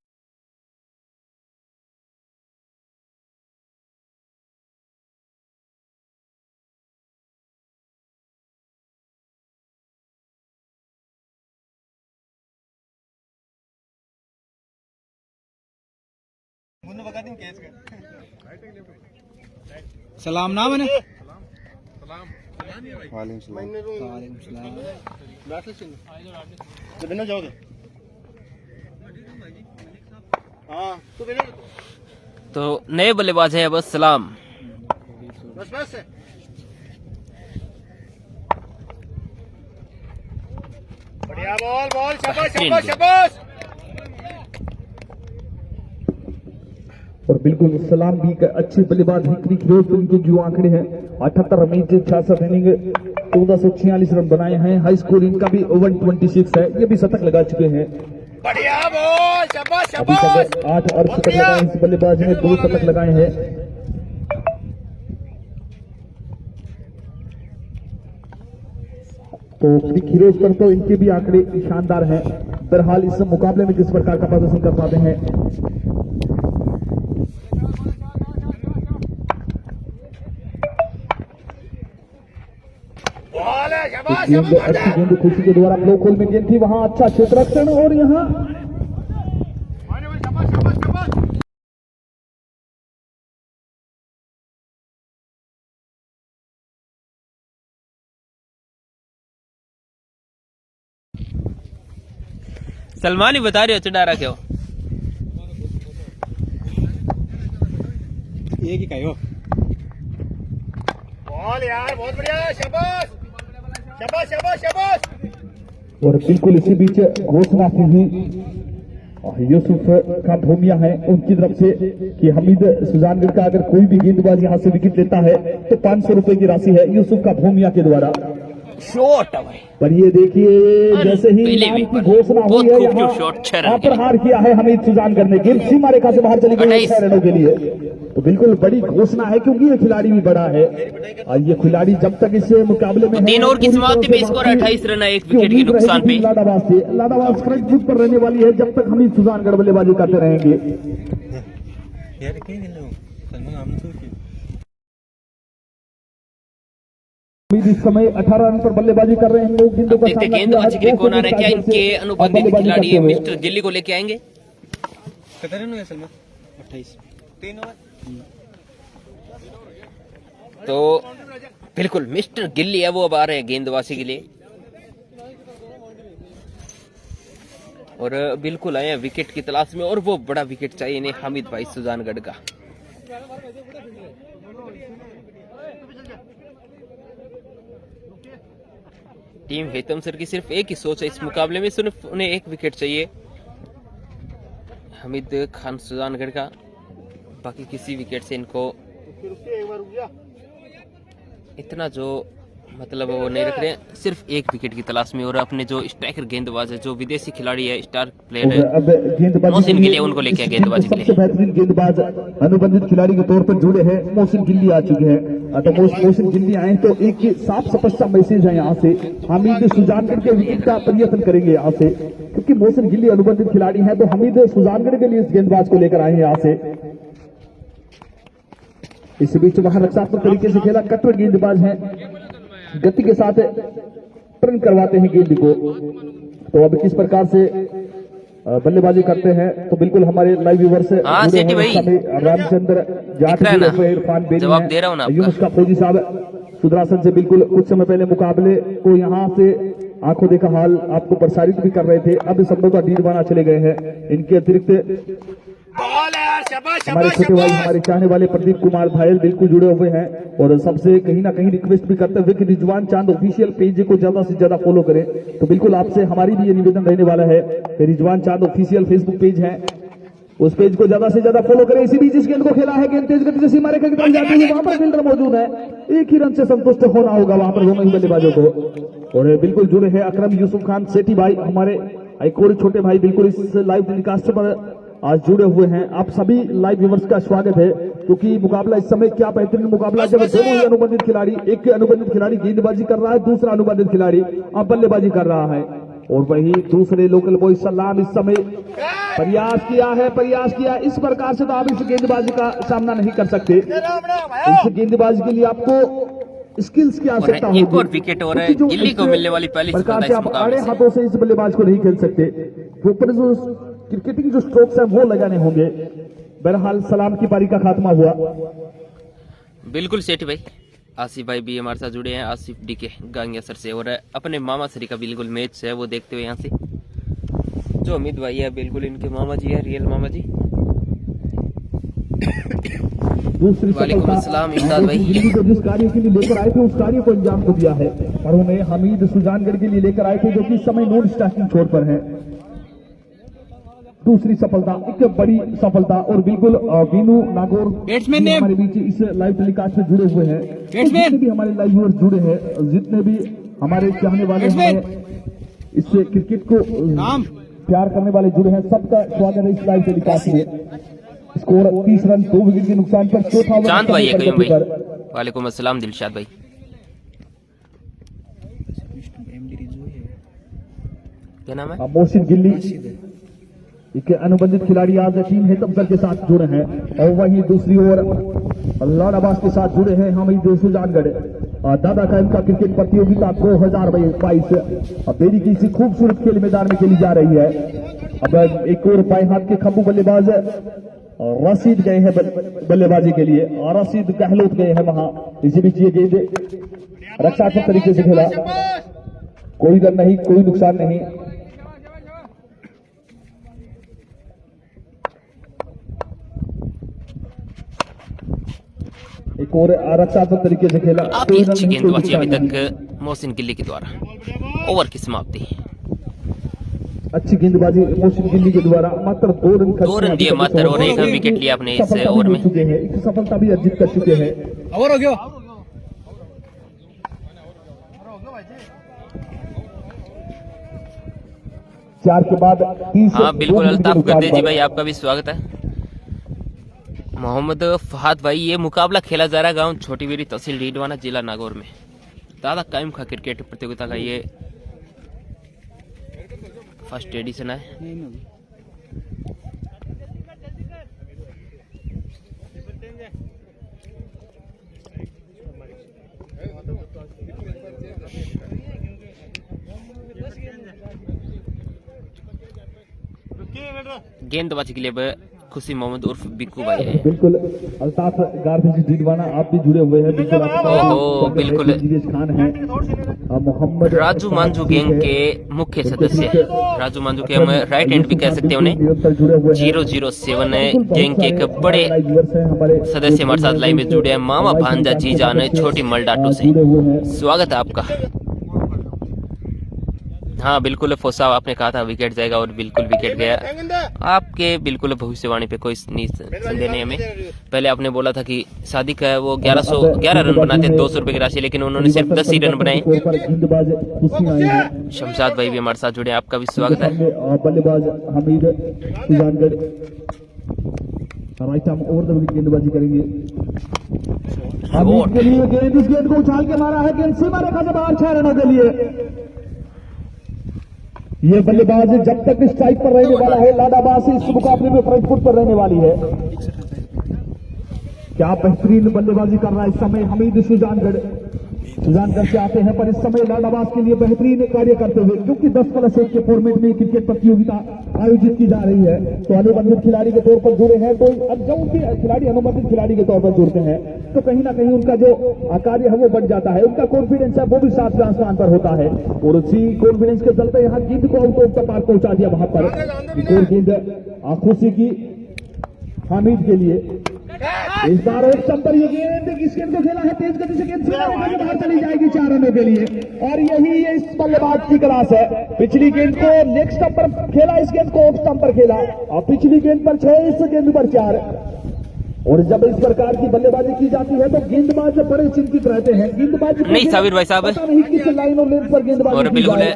सलाम ना बने तो नए बल्लेबाज है बस सलाम। बस बढ़िया बॉल शाबाश शाबाश शाबाश। और बिल्कुल सलाम भी अच्छे बल्लेबाज हिकरी खिरोज इनके जो आंकड़े हैं 78 रन 66 इनिंग 1446 रन बनाए हैं। हाई स्कोर इनका भी 126 है, ये भी शतक लगा चुके हैं। बढ़िया बॉल शाबाश अभी शाबाश। तक 8 अर्धशतक लगाए इस बल्लेबाज ने, 2 शतक लगाए हैं। तो खिरोज पर तो इनके भी आंकड़े शानदार हैं। बहरहाल इस मुकाबले में किस प्रकार का प्रदर्शन कर पाते हैं। अच्छी गेंद खुशी के द्वारा ब्लॉक होल में गेंद थी, वहां अच्छा क्षेत्ररक्षण और यहाँ सलमान ही बता रहे हो चिड़ा रखे हो। एक ही कहो बॉल यार बहुत बढ़िया शाबाश शाबाश शाबाश शाबाश। और बिल्कुल इसी बीच घोषणा की हुई यूसुफ का भूमिया है उनकी तरफ से कि हमीद सुजानगढ़ का अगर कोई भी गेंदबाज यहाँ से विकेट लेता है तो 500 रुपए की राशि है यूसुफ का भूमिया के द्वारा। शॉट पर ये देखिए जैसे ही नाम की घोषणा हुई है यहाँ पर हार किया है हमीद सुजानगढ़ ने, गेंद सीमा रेखा से बाहर चली गई 6 रनों के लिए। तो बिल्कुल बड़ी घोषणा है क्योंकि ये खिलाड़ी भी बड़ा है और ये खिलाड़ी जब तक इस मुकाबले में 3 ओवर की समाप्ति में स्कोर 28 रन है 1 विकेट के नुकसान पे। लाडाबाद फ्रंट फुट पर रहने वाली है जब तक हमीद सुजानगढ़ बल्लेबाजी करते रहेंगे। इस समय 18 रन पर बल्लेबाजी कर रहे हैं लोग। देखते गेंदबाजी के लिए कौन आ रहा है, क्या इनके अनुबंधित खिलाड़ी मिस्टर दिल्ली को लेके आएंगे। कितने रन हुए सलमान? 28 3 ओवर। तो बिल्कुल मिस्टर गिल्ली है वो अब आ रहे हैं गेंदबाजी के लिए और बिल्कुल आए हैं विकेट की तलाश में और वो बड़ा विकेट चाहिए इन्हें हामिद भाई सुजानगढ़ का। टीम हेतम सर की सिर्फ एक ही सोच है इस मुकाबले में, सिर्फ उन्हें 1 विकेट चाहिए हमीद खान सुजानगढ़ का, बाकी किसी विकेट से इनको इतना जो मतलब वो नहीं रख रहे हैं, सिर्फ 1 विकेट की तलाश में। और अपने जो स्ट्राइकर गेंदबाज है जो विदेशी खिलाड़ी है स्टार प्लेयर है मोहसिन गिल्ली उनको लेके गेंदबाजी के लिए। सबसे बेहतरीन गेंदबाज अनुबंधित खिलाड़ी के तौर पर जुड़े हैं मोहसिन गिल्ली आ चुके हैं। तो मोहसिन गिल्ली आए तो एक साफ स्पष्ट मैसेज है यहाँ से, हमीद सुजानगढ़ के विकेट का प्रयत्न करेंगे यहाँ से क्योंकि मोहसिन गिल्ली अनुबंधित खिलाड़ी है। तो हमीद सुजानगढ़ के लिए इस गेंदबाज को लेकर आए हैं यहाँ से। इस बीच वहां रक्षात्मक तरीके से खेला, कट्टर गेंदबाज है, गति के साथ टर्न करवाते हैं गेंद को। तो अब किस प्रकार से बल्लेबाजी करते हैं तो बिल्कुल हमारे लाइव व्यूअर से रामचंद्र जाट इरफान बेनी यूनुस का फौजी साहब सुदरासन से बिल्कुल कुछ समय पहले मुकाबले को यहाँ से आंखों देखा हाल आपको प्रसारित भी कर रहे थे। अब संभवतः डीरवाना चले गए हैं। इनके अतिरिक्त बॉल है यार, शाबाश हमारे शाबाश छोटे भाई शाबाश। हमारे चाहने वाले प्रदीप कुमार भायल बिल्कुल जुड़े हुए हैं और सबसे कहीं ना कहीं रिक्वेस्ट भी करते हुए कि रिजवान चांद ऑफिशियल पेज को ज्यादा से ज्यादा फॉलो करें। तो बिल्कुल आपसे हमारी भी ये निवेदन रहने वाला है कि रिजवान चांद ऑफिशियल फेसबुक पेज है, उस पेज को ज्यादा से ज्यादा फॉलो करें। इसी बीच इस गेंद को खेला है, गेंद तेज गति से सीमा रेखा की तरफ जाती है, वहां पर फील्डर मौजूद है, एक ही रन से संतुष्ट होना होगा वहां पर दोनों ही बल्लेबाजों को। और बिल्कुल जुड़े हैं अकरम यूसुफ खान सेठी भाई, हमारे एक और छोटे भाई बिल्कुल इस लाइव टेलीकास्ट पर आज जुड़े हुए हैं। आप सभी लाइव व्यूवर्स का स्वागत है, क्योंकि मुकाबला इस समय क्या बेहतरीन मुकाबला जब दोनों ही अनुबंधित खिलाड़ी, एक अनुबंधित खिलाड़ी गेंदबाजी कर रहा है, दूसरा अनुबंधित खिलाड़ी अब बल्लेबाजी कर रहा है। और वही दूसरे लोकल बॉय सलाम इस समय प्रयास किया। इस प्रकार से तो आप इस गेंदबाजी का सामना नहीं कर सकते। इस गेंदबाजी के लिए आपको स्किल्स की आवश्यकता होगी। एक और विकेट और है, गिल्ली को मिलने वाली पहली प्रकार सफलता से इस आप मुकाबले आड़े से। हाथों से इस बल्लेबाज को नहीं खेल सकते, ऊपर जो क्रिकेटिंग जो स्ट्रोक्स है वो लगाने होंगे। बहरहाल सलाम की पारी का खात्मा हुआ। बिल्कुल सेठ भाई, आसिफ भाई भी हमारे साथ जुड़े हैं, आसिफ डी के गांगिया सर से, और अपने मामा सरी का बिल्कुल मैच है वो देखते हुए यहाँ से। जो अमित भाई है बिल्कुल इनके मामा जी है, रियल मामा जी। दूसरी वालेकुम अस्सलाम इमदाद भाई। दिल्ली को जिस कार्य के लिए लेकर आए थे उस कार्य को अंजाम को दिया है, और उन्हें हमीद सुजानगढ़ के लिए लेकर आए थे जो कि इस समय नॉन स्टार्टिंग छोर पर है। दूसरी सफलता, एक बड़ी सफलता, और बिल्कुल वीनू नागौर बैट्समैन ने हमारे बीच इस लाइव टेलीकास्ट में जुड़े हुए हैं। जितने भी हमारे लाइव व्यूअर्स जुड़े हैं, जितने भी हमारे चाहने वाले हमें इस क्रिकेट को प्यार करने वाले जुड़े हैं, सबका स्वागत है इस लाइव टेलीकास्ट में। स्कोर 30 रन 2 विकेट के नुकसान पर चौथा ओवर चांद भाई है करने कयूम पर भाई, वालेकुम अस्सलाम दिलशाद भाई। क्या नाम है? मोहसिन गिल्ली एक अनुबंधित खिलाड़ी आज टीम हेतमसर के साथ जुड़े हैं, और वहीं दूसरी ओर लाड अब्बास के साथ जुड़े हैं हमीद सुजानगढ़। दादा कायम का क्रिकेट प्रतियोगिता 2022 बेरी की इसी खूबसूरत खेल मैदान में खेली जा रही है। अब एक और बाएं हाथ के खंभू बल्लेबाज रशीद गए हैं बल्लेबाजी के लिए, और रशीद गहलोत गए हैं वहां। इसी बीच ये गेंद रक्षात्मक तरीके से खेला, कोई रन नहीं, कोई नुकसान नहीं। एक और आरक्षात्मक तरीके से खेला, काफी अच्छी गेंदबाजी अभी तक मोहसिन गिल्ली के द्वारा। ओवर की समाप्ति, अच्छी गेंदबाजी मोहसिन गिल्ली के द्वारा। मात्र 2 रन 2 रन दिए मात्र, और एक विकेट लिया अपने इस सफलता ओवर भी में। हो चुके हैं, एक सफलता भी अर्जित कर चुके हैं। ओवर हो गया। 4 के बाद 30। हाँ बिल्कुल, अल्ताफ गर्दे जी भाई आपका भी स्वागत है। मोहम्मद फहद भाई, ये मुकाबला खेला जा रहा है गांव छोटी बेरी तहसील डीडवाना जिला नागौर में। दादा कायम खा क्रिकेट प्रतियोगिता का ये फर्स्ट एडिशन है। गेंदबाजी के लिए अब खुशी मोहम्मद उर्फ बिक्कू भाई है। बिल्कुल अल्ताफ गार्दी डीडवाना आप भी जुड़े हुए हैं। बिल्कुल ओहो, बिल्कुल। जीवेश खान है, मोहम्मद राजू मांझू गैंग के मुख्य सदस्य, राजू मांझू के हम राइट हैंड भी कह सकते हैं उन्हें। 007 गैंग के एक बड़े सदस्य हमारे साथ लाइव में जुड़े हैं, मामा भांजा जी जान छोटी मलडाटो से। स्वागत है आपका। हाँ बिल्कुल फोसा, आपने कहा था विकेट जाएगा और बिल्कुल विकेट गया। आपके बिल्कुल भविष्यवाणी पे कोई संदेह नहीं हमें। पहले आपने बोला था कि शादी का वो 1111 रन बनाते 200 रुपए की राशि, लेकिन उन्होंने सिर्फ 10 ही रन बनाए। शमशाद भाई भी हमारे साथ जुड़े, आपका भी स्वागत है। बल्लेबाज Hamid Sujangarh right arm over the wicket गेंदबाजी करेंगे। हमीद के लिए गेंद, इस गेंद को उछाल के मारा है, गेंद सीमा रेखा से बाहर 6 रनों के लिए। ये बल्लेबाज जब तक स्ट्राइक पर रहने वाला है, लाडाबाज इस मुकाबले में फ्रंट फुट पर रहने वाली है। क्या बेहतरीन बल्लेबाजी कर रहा है इस समय हमीद सुजानगढ़ से आते हैं, पर इस समय लाडाबाज के लिए बेहतरीन कार्य करते हुए, क्योंकि 10+1 के फॉर्मेट में क्रिकेट प्रतियोगिता आयोजित की जा रही है, तो अनुबंधित खिलाड़ी के तौर पर जुड़े हैं। तो अब जब उनके खिलाड़ी अनुबंधित खिलाड़ी के तौर पर जुड़ते हैं तो कहीं ना कहीं उनका जो कार्य है वो बढ़ जाता है, उनका कॉन्फिडेंस है वो भी 7वें आसमान पर होता है। और उसी कॉन्फिडेंस के चलते यहाँ गेंद को आउट ऑफ द पार्क पहुंचा दिया। वहां पर एक और गेंद खुशी की हामिद के लिए। इस बार एक स्टंपर ये गेंद इस गेंद को खेला है तेज गति से, गेंद सीधा रेखा से बाहर चली जाएगी 4 रनों के लिए। और यही इस बल्लेबाज की क्लास है। पिछली गेंद को नेक्स्ट स्टंपर खेला, इस गेंद को ऑफ स्टंपर खेला और पिछली गेंद पर 6, इस गेंद पर 4। और जब इस प्रकार की बल्लेबाजी की जाती है तो गेंदबाज बड़े चिंतित रहते हैं। गेंदबाज नहीं साबिर भाई साहब, नहीं किस लाइन और लेंथ पर गेंदबाजी और बिल्कुल है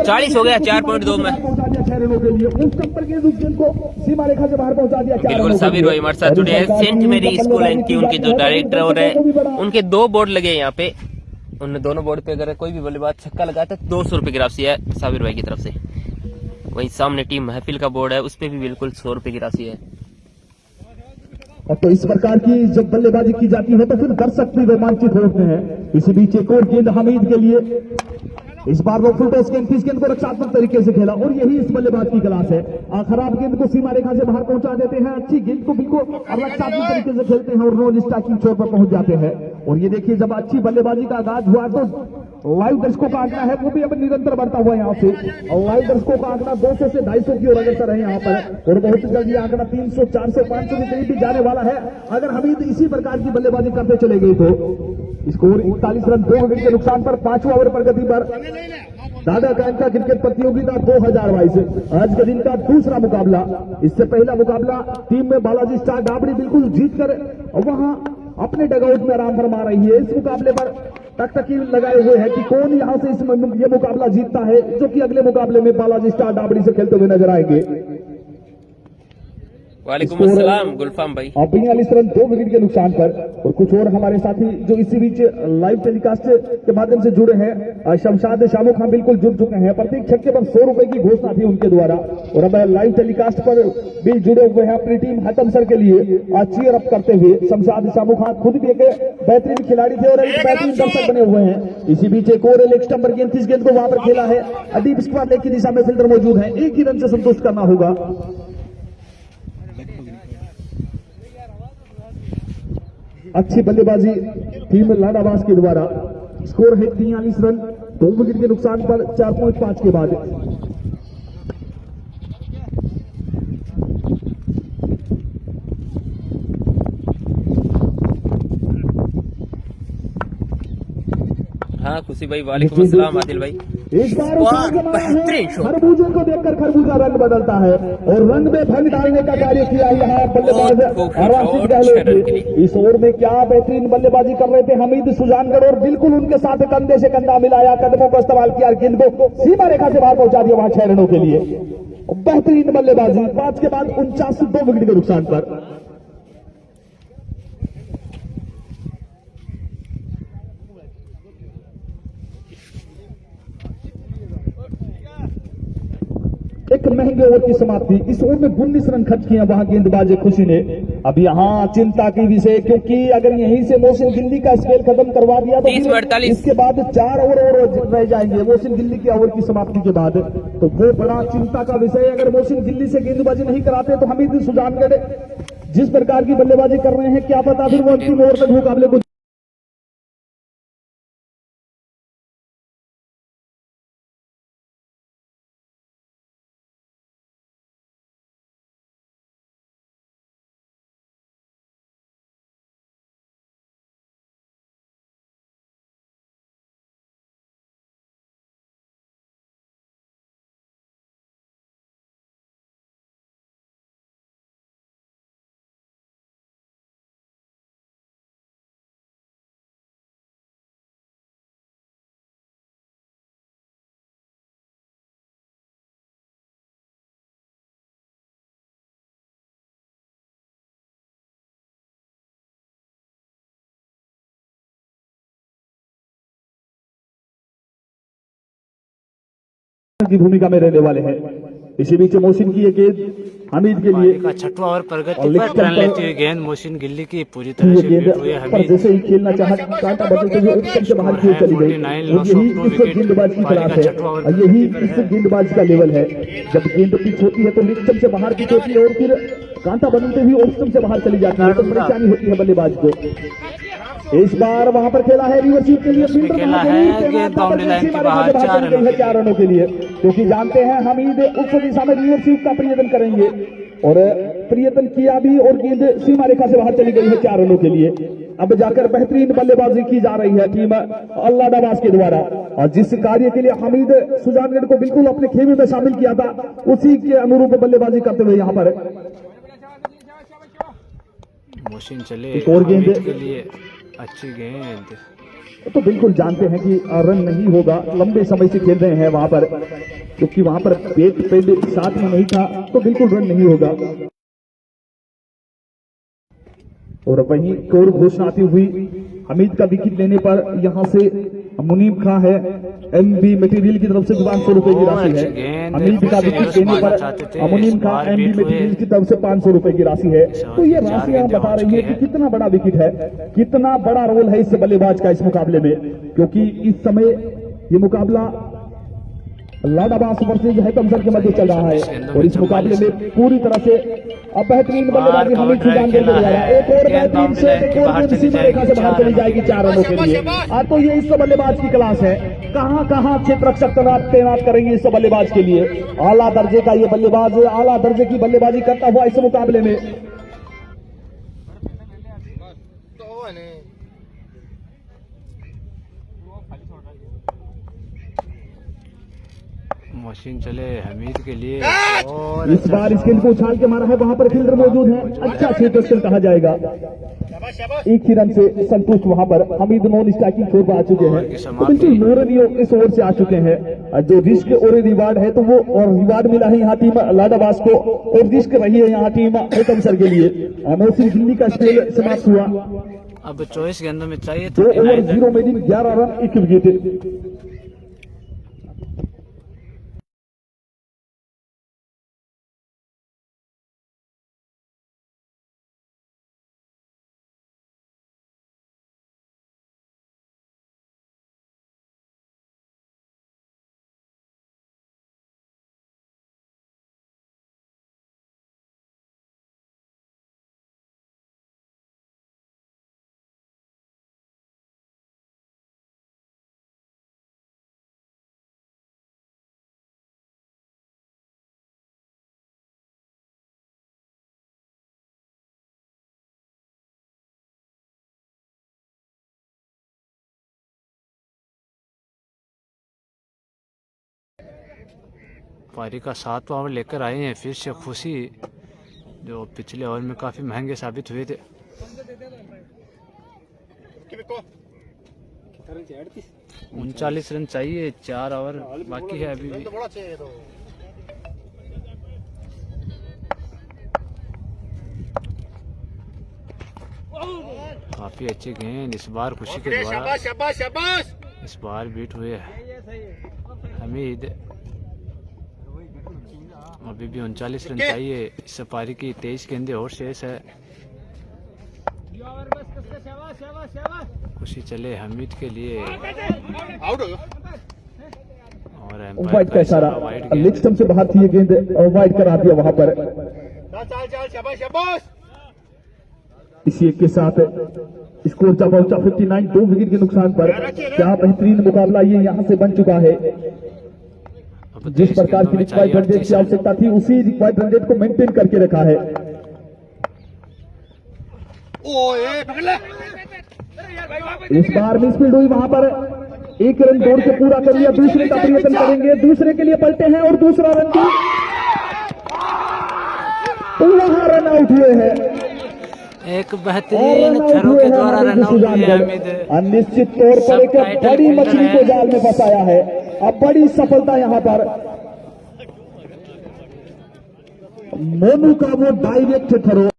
40 हो गया 4.2 में। पहुंचा दिया 6 रनों के लिए। उस स्टंपर गेंद उस गेंद को सीमा रेखा से बाहर पहुंचा दिया 4 बिल्कुल रनों साबिर भाई हमारे साथ जुड़े हैं। सेंट मेरी स्कूल एंड की उनके जो डायरेक्टर और है, उनके 2 बोर्ड लगे हैं यहाँ पे। उन दोनों बोर्ड पे अगर कोई भी बल्लेबाज छक्का लगाता है तो 200 रुपए की राशि है साबिर भाई की तरफ से। वहीं सामने टीम महफिल का बोर्ड है, उस पे भी बिल्कुल 100 रुपए की राशि है। और तो इस प्रकार की जब बल्लेबाजी की जाती है तो फिर दर्शक भी रोमांचित होते हैं। इसी बीच एक और गेंद हमीद के लिए। इस बार वो फुल टॉस गेंद, इस गेंद को रक्षात्मक तरीके से खेला और यही इस बल्लेबाज की क्लास है। खराब गेंद को सीमा रेखा से बाहर पहुंचा देते हैं, अच्छी गेंद को बिल्कुल रक्षात्मक तरीके से खेलते हैं और नॉन स्ट्राइकिंग छोर पर पहुंच जाते हैं। और ये देखिए जब अच्छी बल्लेबाजी का आगाज हुआ तो लाइव दर्शकों का आंकड़ा है वो भी अब निरंतर बढ़ता हुआ यहाँ से। और लाइव दर्शकों का आंकड़ा 200 से 250 की ओर अग्रसर है यहाँ पर। और बहुत जल्दी आंकड़ा 300, 400, 500 के करीब भी जाने वाला है अगर हमीद इसी प्रकार की बल्लेबाजी करते चले गए तो। स्कोर 41 रन 2 विकेट के नुकसान पर 5वां ओवर प्रगति पर। दादा का क्रिकेट प्रतियोगिता 2022 आज के दिन का दूसरा मुकाबला। इससे पहला मुकाबला टीम में बालाजी स्टार डाबड़ी बिल्कुल जीतकर वहां अपने डगआउट में आराम फरमा रही है। इस मुकाबले पर टकटकी लगाए हुए हैं कि कौन यहां से ये मुकाबला जीतता है, जो कि अगले मुकाबले में बालाजी स्टार डाबड़ी से खेलते हुए नजर आएंगे। वालेकुम अस्सलाम गुलफाम भाई। 42 रन 2 विकेट के नुकसान पर। और कुछ और हमारे साथी जो इसी बीच लाइव टेलीकास्ट के माध्यम से जुड़े हैं, शमशाद शामो खान बिल्कुल जुड़ चुके हैं। प्रत्येक छक्के पर 100 रुपए की घोषणा थी उनके द्वारा। और अब लाइव टेलीकास्ट पर भी जुड़े हुए हैं अपनी टीम हतम सर के लिए चीयर अप करते हुए। शमशाद शामो खान खुद भी एक बेहतरीन खिलाड़ी थे और एक बेहतरीन दर्शक बने हुए हैं। इसी बीच एक और लेग स्टंपर गेंद, इस गेंद को वहां पर खेला है। डीप स्क्वायर लेग की दिशा में फील्डर मौजूद है, एक ही रन से संतुष्ट करना होगा। अच्छी बल्लेबाजी टीम लाडावास के द्वारा। स्कोर है 43 रन 2 विकेट के नुकसान पर 4.5 के बाद। हाँ खुशी भाई वालेकुम अस्सलाम आदिल भाई। इस बार खरबूजे को देखकर खरबूजा रंग बदलता है और रंग में भंग डालने का कार्य किया यहाँ बल्लेबाज राशिद गहलोत ने। इस ओवर में क्या बेहतरीन बल्लेबाजी कर रहे थे हमीद सुजानगढ़ और बिल्कुल उनके साथ कंधे से कंधा मिलाया, कदमों का इस्तेमाल किया, गेंद को सीमा रेखा से बाहर पहुंचा दिया वहां 6 रनों के लिए। बेहतरीन बल्लेबाजी 5 के बाद 49 2 विकेट के नुकसान पर। एक महंगे ओवर की समाप्ति। इस ओवर में 19 रन खर्च किए वहां गेंदबाज खुशी ने। अब यहां चिंता की विषय, क्योंकि अगर यहीं से मोहसिन गिल्ली का स्पेल खत्म करवा दिया तो इसके बाद 4 ओवर और रह जाएंगे मोहसिन गिल्ली के ओवर की समाप्ति के बाद। तो वो बड़ा चिंता का विषय। अगर मोहसिन गिल्ली से गेंदबाजी नहीं कराते तो हमीद सुजानगढ़ जिस प्रकार की बल्लेबाजी कर रहे हैं, क्या पता फिर वो अंतिम ओवर तक मुकाबले को की भूमिका में रहने वाले हैं। इसी बीच मोहसिन की ये गेंद हमीद के लिए 6वां ओवर प्रगति पर टर्न लेती हुई गेंद मोहसिन गिल्ली की पूरी तरह से बीट हुई है। पर जैसे ही खेलना चाहा कांटा बदलते हुए एकदम से बाहर खेल चली गई। यही इस गेंदबाज की क्लास है और यही इस गेंदबाज का लेवल है। जब गेंद पिच होती है तो एकदम से बाहर पिच होती है और फिर कांटा बदलते हुए एकदम से बाहर चली जाती है, तो परेशानी होती है बल्लेबाज को। इस बार वहां पर खेला है रिवर्सिव के लिए, खेला है गेंद बाउंड्री लाइन के बाहर 4 रनों के लिए, क्योंकि जानते हैं हमीद उस दिशा में रिवर्सिव का प्रयोजन करेंगे। और प्रयत्न किया भी और गेंद सीमा रेखा से बाहर चली गई है 4 रनों के लिए। अब जाकर बेहतरीन बल्लेबाजी की जा रही है टीम अल्लादाबाद के द्वारा, और जिस कार्य के लिए हमीद सुजानगढ़ को बिल्कुल अपने खेमे में शामिल किया था उसी के अनुरूप बल्लेबाजी करते हुए यहाँ पर मोहसिन चले एक और गेंद हमीद के लिए अच्छी गेंद। तो बिल्कुल जानते हैं कि रन नहीं होगा, लंबे समय से खेल रहे हैं वहां पर, क्योंकि वहां पर बैट पहले साथ में नहीं था तो बिल्कुल रन नहीं होगा। और वहीं एक और घोषणा आती हुई हमीद का विकेट लेने पर यहां से मुनीब खां है एमबी मटेरियल की तरफ से 500 रुपए की राशि है। हमीद का विकेट लेने पर मुनीब खां एमबी मटेरियल की तरफ से 500 रुपए की राशि है। तो ये राशि यहाँ बता रही है कि कितना बड़ा विकेट है, कितना बड़ा रोल है इस बल्लेबाज का इस मुकाबले में, क्योंकि इस समय ये मुकाबला लाडाबास वर्सेज हैतमसर के मध्य चल रहा है और इस मुकाबले में पूरी तरह से बेहतरीन बल्लेबाजी हमीद सुजानगढ़ के द्वारा। एक और बेहतरीन से एक और गेंद सीमा रेखा से बाहर चली जाएगी 4 रनों के लिए। तो ये इस बल्लेबाज की क्लास है, कहां क्षेत्र रक्षक तैनात करेंगे इस बल्लेबाज के लिए। आला दर्जे का ये बल्लेबाज आला दर्जे की बल्लेबाजी करता हुआ इस मुकाबले में। मोहसिन चले हमीद के लिए और इस बार इस गेंद को उछाल के मारा है, वहां पर फील्डर मौजूद है, अच्छा क्षेत्र कहा जाएगा। एक ही रन से संतुष्ट वहां पर हमीद नॉन स्ट्राइकिंग छोर पर आ चुके हैं, तो बिल्कुल नूरनियो इस ओवर से आ चुके हैं। जो रिस्क और रिवार्ड है तो वो और रिवार्ड मिला है यहाँ टीम लाडाबास को और रिस्क रही है यहाँ टीम हैतमसर के लिए। मोहसिन दिल्ली का स्पेल समाप्त हुआ। अब 24 गेंदों में चाहिए 2 ओवर 0 में 11 रन 1 विकेट। पारी का 7वां ओवर लेकर आए हैं फिर से खुशी, जो पिछले ओवर में काफी महंगे साबित हुए थे। 39 रन चाहिए, 4 ओवर बाकी है अभी भी। काफी अच्छी गेंद इस बार खुशी के द्वारा, इस बार बीट हुए हमीद। अभी भी 39 रन चाहिए, इस पारी की 23 गेंदें और शेष है। खुशी चले हमीद के लिए और वाइड का इशारा, लेग स्टंप से बाहर थी ये गेंद, वाइड करा दिया वहां पर। इसी एक के साथ स्कोर जा पहुंचा 59, 2 विकेट के नुकसान पर। क्या बेहतरीन मुकाबला ये यहाँ से बन चुका है। जिस प्रकार की रिक्वायर्ड रन रेट की आवश्यकता थी उसी रिक्वायर्ड रन रेट को मेंटेन करके रखा है। इस बार मिसफील्ड हुई वहां पर, 1 रन दौड़ के पूरा कर लिया, दूसरे का प्रयत्न करेंगे, दूसरे के लिए पलटे हैं और दूसरा रन भी, तो वहां रन आउट हुए हैं। एक बेहतरीन थ्रो के द्वारा रन आउट हुए हमीद। निश्चित तौर पर एक बड़ी मछली को जाल में फंसाया है, अब बड़ी सफलता यहां पर मोनू का वो डायरेक्ट थ्रो।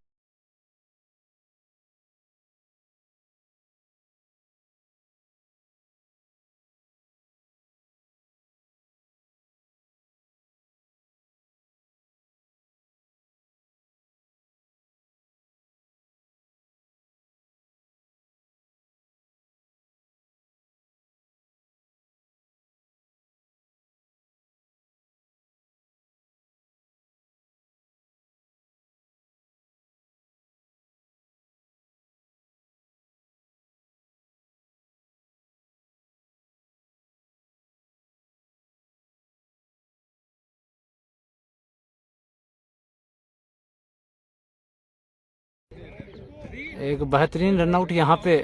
एक बेहतरीन रनआउट यहाँ पे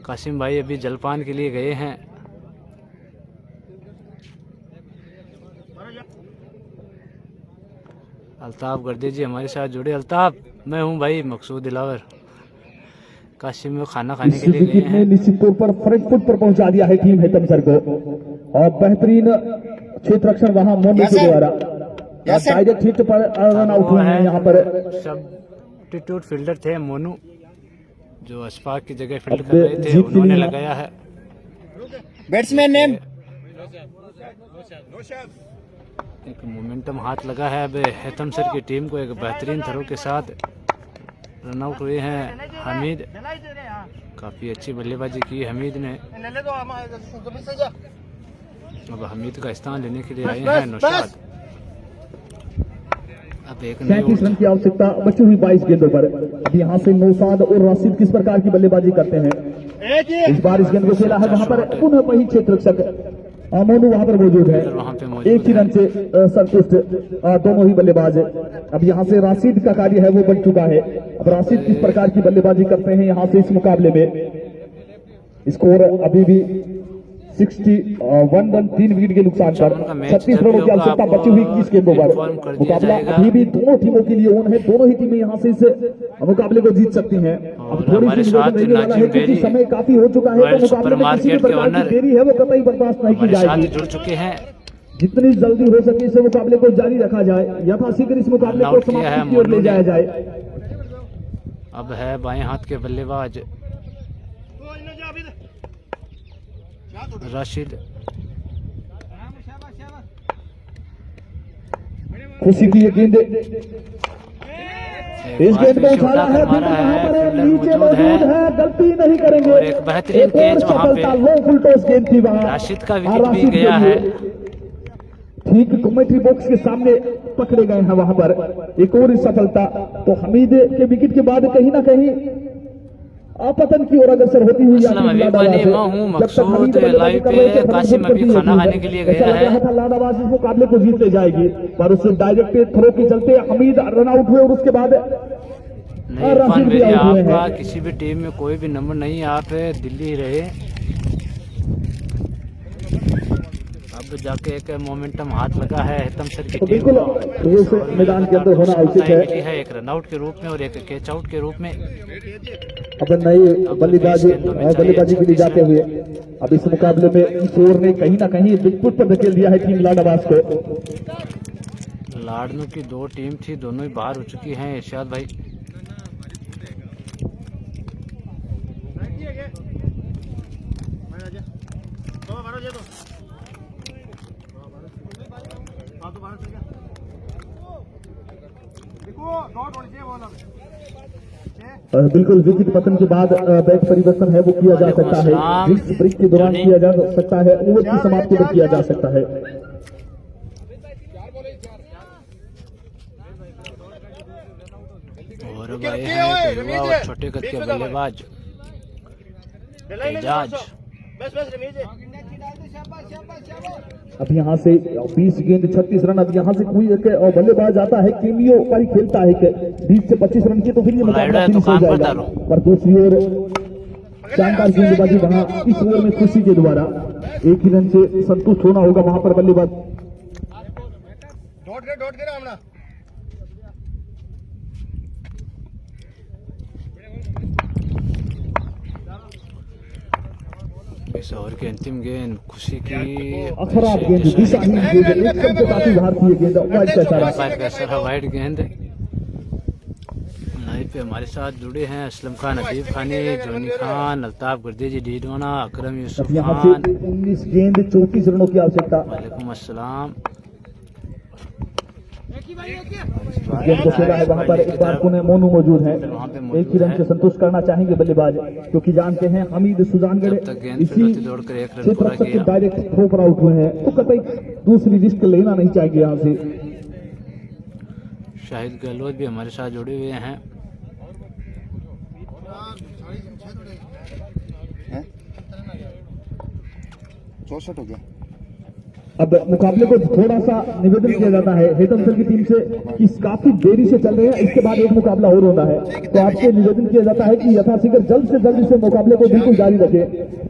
कासिम भाई अभी जलपान के लिए गए हैं। अल्ताफ गर्दे जी हमारे साथ जुड़े। अल्ताफ, मैं हूं भाई मकसूद दिलावर। कासिम में खाना खाने इस के लिए गए विकेट ने हैं। निश्चित तौर पर फ्रंट फुट पर पहुंचा दिया है टीम हेतम सर को, और बेहतरीन क्षेत्र रक्षण वहां मोनू के द्वारा डायरेक्ट हिट पर रन आउट हुए हैं। यहाँ पर सब्स्टिट्यूट फील्डर थे मोनू, जो अशफाक की जगह फील्ड अब कर रहे थे, जीत के उन्होंने लिए लगाया है। बैट्समैन नेम एक मोमेंटम हाथ लगा है अब हेतम सर की टीम को। एक बेहतरीन थ्रो के साथ रन आउट हुए हैं हमीद। काफी अच्छी बल्लेबाजी की हमीद ने। अब हमीद का स्थान लेने के लिए आए हैं नौशाद। अब एक 37 रन की आवश्यकता बची हुई 22 गेंदों पर। अब यहाँ से नौशाद और राशिद किस प्रकार की बल्लेबाजी करते हैं। इस बार इस गेंद को खेला है वहां पर पुनः वही क्षेत्र रक्षक मोनू वहां पर मौजूद है। वहां पे मौजूद एक ही रन से संतुष्ट दोनों ही बल्लेबाज। अब यहाँ से राशिद का कार्य है वो बन चुका है। अब राशिद किस प्रकार की बल्लेबाजी करते हैं यहाँ से इस मुकाबले में। स्कोर अभी भी 61 रन 3 विकेट के नुकसान पर 36 रनों की आवश्यकता बची हुई 21 गेंदों पर। मुकाबला अभी भी दोनों टीमों के लिए ऑन है। दोनों ही टीमें यहाँ से इस मुकाबले को जीत सकती हैं। अब थोड़ी सी निवेदन रहने वाला है क्योंकि समय काफी हो चुका है, तो मुकाबले में किसी भी प्रकार की देरी है वो कतई बर्दाश्त नहीं की हमारे साथ जाएगी। जुड़ चुके हैं। जितनी जल्दी हो सके इस मुकाबले को जारी रखा जाए, यथाशीघ्र इस मुकाबले को आउट किया है समाप्ति की ओर ले मोनू जाया ने। जाए। अब है बाएं हाथ के बल्लेबाज राशिद। खुशी की ये गेंद, इस गेंद को उछाला है, हमारा वहां पर फील्डर नीचे मौजूद है, गलती नहीं करेंगे। और एक बेहतरीन एक और कैच वहां पे सफलता, लो फुल टॉस गेंद थी वहां। राशिद का और विकेट भी राशिद गया के है। लिए ठीक कमेंट्री बॉक्स के सामने पकड़े गए हैं वहां पर। एक और सफलता, तो हमीद के विकेट के बाद कहीं ना कहीं आपतन की ओर अग्रसर होती हुई असलम अभी बनी मैं हूं मकसूद लाइव पे। कासिम अभी खाना खाने के लिए गया है। लाडाबाज इस मुकाबले को जीत ले जाएगी, पर उस डायरेक्ट थ्रो के चलते हमीद रन आउट हुए और उसके बाद नहीं इरफान भाई, आपका किसी भी टीम में कोई भी नंबर नहीं, आप दिल्ली रहे। अब जाके एक मोमेंटम हाथ लगा है हेतम सर की तो टीम बिल्कुल को। मैदान के अंदर होना उचित है। मिली है एक रनआउट के रूप में और एक कैच आउट के रूप में। अब नई बल्लेबाजी के लिए जाते हुए अब इस मुकाबले में किशोर ने कहीं ना कहीं विकेट पर धकेल दिया है टीम लाडाबाज को। लाडनू की 2 टीम थी, दोनों ही बाहर हो चुकी हैं इरशाद भाई। बिल्कुल विकेट पतन के बाद बैट परिवर्तन है वो किया जा सकता है, ब्रेक के दौरान किया जा सकता है, ओवर की समाप्ति पर किया जा सकता है। और भाई हैं युवा और छोटे कद के बल्लेबाज एजाज। अब यहाँ से 20 गेंद 36 रन। अब यहाँ से कोई एक बल्लेबाज आता है, केमियो पर ही खेलता है 20 से 25 रन की, तो फिर ये मुकाबला फिनिश हो जाएगा। पर दूसरी ओर शानदार गेंदबाजी वहाँ इस ओवर में खुशी के द्वारा एक ही रन से संतुष्ट होना होगा वहां पर बल्लेबाज। इस ओवर की अंतिम गेंद खुशी की खराब गेंद, दिशाहीन गेंद, एकदम से काफी भारतीय गेंद, वाइड का इशारा। वाइड गेंद। लाइव पे हमारे साथ जुड़े हैं असलम खान, हबीब खानी, जोनी खान, अल्ताफ गर्दे जी, डीडोना, अकरम यूसुफ यहाँ से खान। 19 गेंद 34 रनों की आवश्यकता। वालेकुम अस्सलाम। गेंद को खेला है वहां पर एक बार पुनः मोनू मौजूद है। एक ही रन से संतुष्ट करना चाहेंगे बल्लेबाज, क्योंकि जानते हैं हमीद सुजानगढ़ इसी क्षेत्र से डायरेक्ट थ्रो पर आउट हुए हैं, तो कतई दूसरी रिस्क लेना नहीं चाहेंगे यहाँ से। शाहिद गहलोत भी हमारे साथ जुड़े हुए हैं। 64 हो गया। अब मुकाबले को थोड़ा सा निवेदन किया जाता है हेतम सर की टीम से कि काफी देरी से चल रहे हैं, इसके बाद एक मुकाबला और होना है, तो आपसे निवेदन किया जाता है कि यथाशीघ्र जल्द से जल्द इस मुकाबले को बिल्कुल जारी रखें।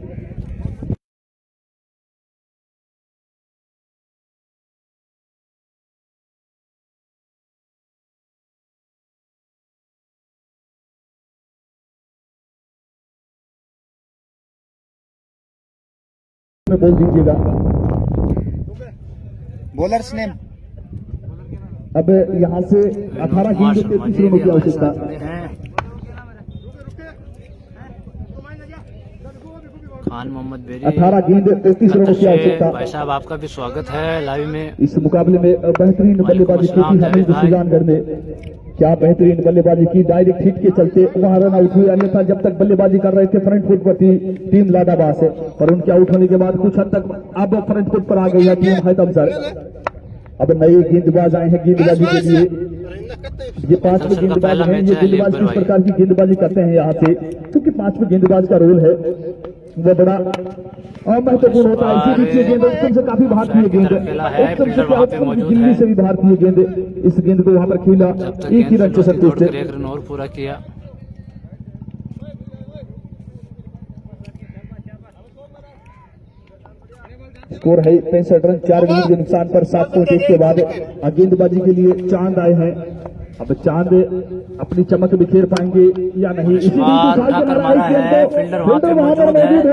बोल दीजिएगा बॉलर्स नेम। अब यहाँ से 18 गेंद 33 रनों की आवश्यकता। खान मोहम्मद बेरी 18 गेंद 33 रनों की आवश्यकता। भाई साहब आपका भी स्वागत है लाइव में। इस मुकाबले में बेहतरीन बल्लेबाजी की थी हमीद सुजानगढ़ ने, क्या बेहतरीन बल्लेबाजी की, डायरेक्ट हिट के चलते वहां रन आउट हुए, अन्यथा जब तक बल्लेबाजी कर रहे थे फ्रंट फुट पर थी टीम लाडाबास है, पर उनके आउट होने के बाद कुछ हद तक अब फ्रंट फुट पर आ गई है टीम हैतम सर। अब नए गेंदबाज आए हैं गेंदबाजी के लिए, ये 5वें गेंदबाज हैं, ये गेंदबाज किस प्रकार की गेंदबाजी करते हैं यहाँ से, क्योंकि 5वें गेंदबाज का रोल है वो बड़ा महत्वपूर्ण होता है। इसी बीच ये गेंद उत्तम से काफी बाहर की गेंद, उत्तम से क्या उत्तम की गिल्ली से भी बाहर की गेंद, इस गेंद को वहां पर खेला एक ही रन से संतुष्ट थे। एक रन और पूरा किया। स्कोर है 65 रन, 4 विकेट के नुकसान पर 7.1 के बाद गेंदबाजी के लिए चांद आए हैं। अब चांद अपनी चमक बिखेर पाएंगे या नहीं, इसी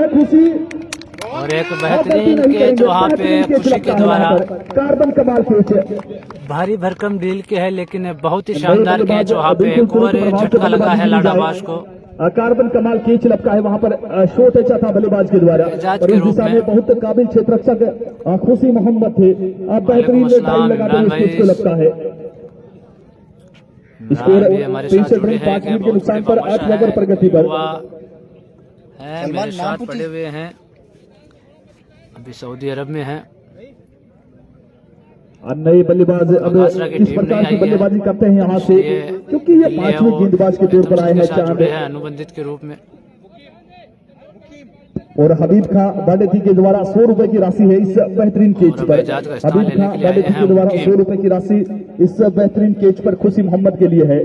खुशी और एक बेहतरीन कैच वहाँ पे खुशी के द्वारा कार्बन कमाल कैच, भारी भरकम डील के है लेकिन बहुत ही शानदार कैच वहाँ पे एक और झटका लगा है लाडाबाज को। कार्बन कमाल कैच लपका है वहां पर, शॉट अच्छा था बल्लेबाज के द्वारा और इस दिशा में बहुत काबिल क्षेत्ररक्षक खुशी मोहम्मद थे, आप बेहतरीन टाइम लगाते हुए कैच को लपका है। स्कोर 63 रन 5 विकेट के नुकसान पर 8 ओवर प्रगति पर है। मेरे साथ पड़े हुए हैं, अभी सऊदी अरब में हैं। नए बल्लेबाज अब इस प्रकार की बल्लेबाजी करते हैं यहाँ से, क्योंकि ये 5वें गेंदबाज के तौर पर आए हैं चांद अनुबंधित के रूप में। और हबीब खां बाडेती के द्वारा 100 रुपए की राशि है इस बेहतरीन कैच पर। हबीब खां बाडेती के द्वारा 100 रुपए की राशि इस बेहतरीन कैच पर खुशी मोहम्मद के लिए है।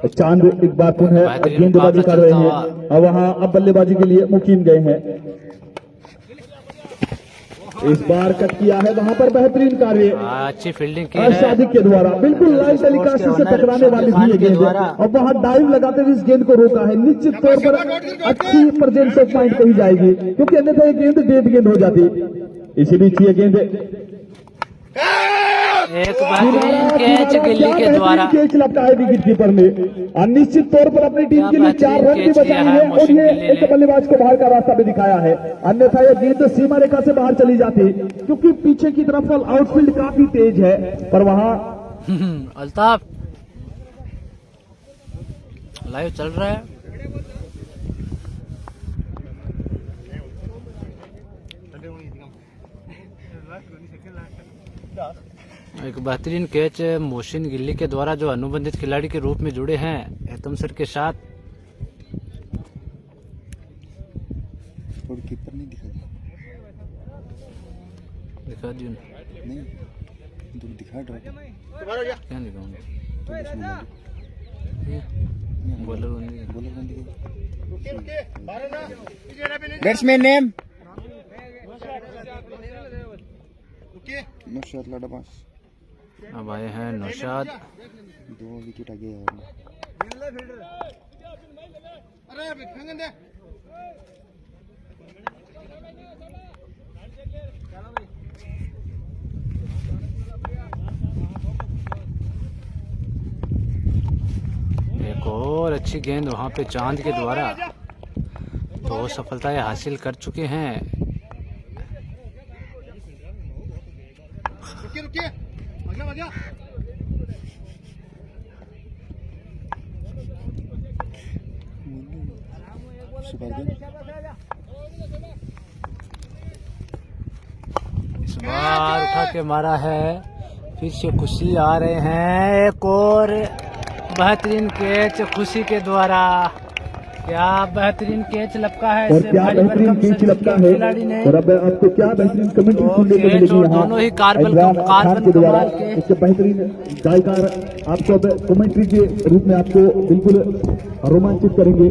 चांद एक बार पुनः गेंदबाजी कर रहे हैं और वहां अब बल्लेबाजी के लिए मुकीम गए हैं। इस बार कट किया है वहां पर, बेहतरीन कार्य, अच्छी फील्डिंग की अर्शादिक के द्वारा, बिल्कुल लाइव टेलीकास्ट से टकराने वाली थी ये गेंद और वहां डाइव लगाते हुए इस गेंद को रोका है। निश्चित तौर पर अच्छी प्रेजेंस ऑफ पॉइंट कही जाएगी, क्योंकि अन्यथा ये गेंद डेड गेंद हो जाती। इसी बीच ये गेंद एक बेहतरीन कैच गिल्ली के द्वारा, कैच लगता है विकेट कीपर ने, और निश्चित तौर पर अपनी टीम के लिए 4 रन भी बचाए हैं और ये एक बल्लेबाज को बाहर का रास्ता भी दिखाया है, अन्यथा ये गेंद सीमा रेखा से बाहर चली जाती, क्योंकि पीछे की तरफ आउटफील्ड काफी तेज है, पर वहां अल्ताफ लाइव चल रहा है। एक बेहतरीन कैच मोहसिन गिल्ली के द्वारा, जो अनुबंधित खिलाड़ी के रूप में जुड़े हैं हैतम सर के साथ। और कीपर नहीं दिखा दियो नहीं, तो दिखा ड्रॉप क्या दिखाऊंगा, बॉलर बैट्समैन नेम नौशाद लाडाबास। अब आए हैं नौशाद, 2 विकेट आगे है। एक और अच्छी गेंद वहां पे चांद के द्वारा, 2 सफलताएं हासिल कर चुके हैं। इस बार उठा के मारा है, फिर से खुशी आ रहे हैं। एक और बेहतरीन कैच खुशी के द्वारा, क्या बेहतरीन कैच लपका है और इससे क्या भारी बेहतरीन भरकम कैच सचिन लपका के है। खिलाड़ी ने। और अब आपको क्या बेहतरीन कमेंट्री तो सुनने को कैच मिलेगी और यहाँ दोनों ही कार्बन खान के द्वारा। कमाल के। एक बेहतरीन गायकार आपको अब कमेंट्री के रूप में आपको बिल्कुल रोमांचित करेंगे।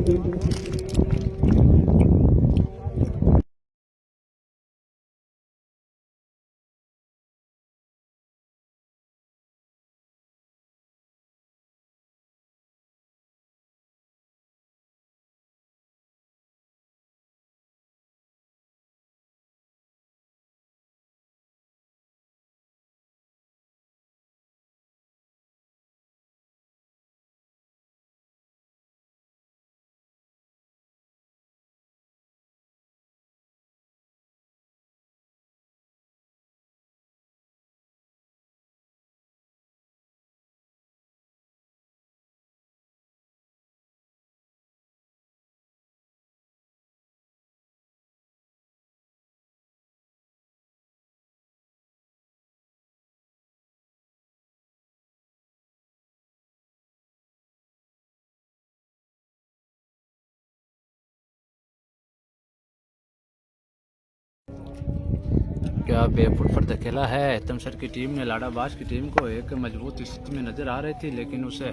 क्या बेफुट पर धकेला है हेतम सर की टीम ने लाडाबाज की टीम को। एक मजबूत स्थिति में नजर आ रही थी, लेकिन उसे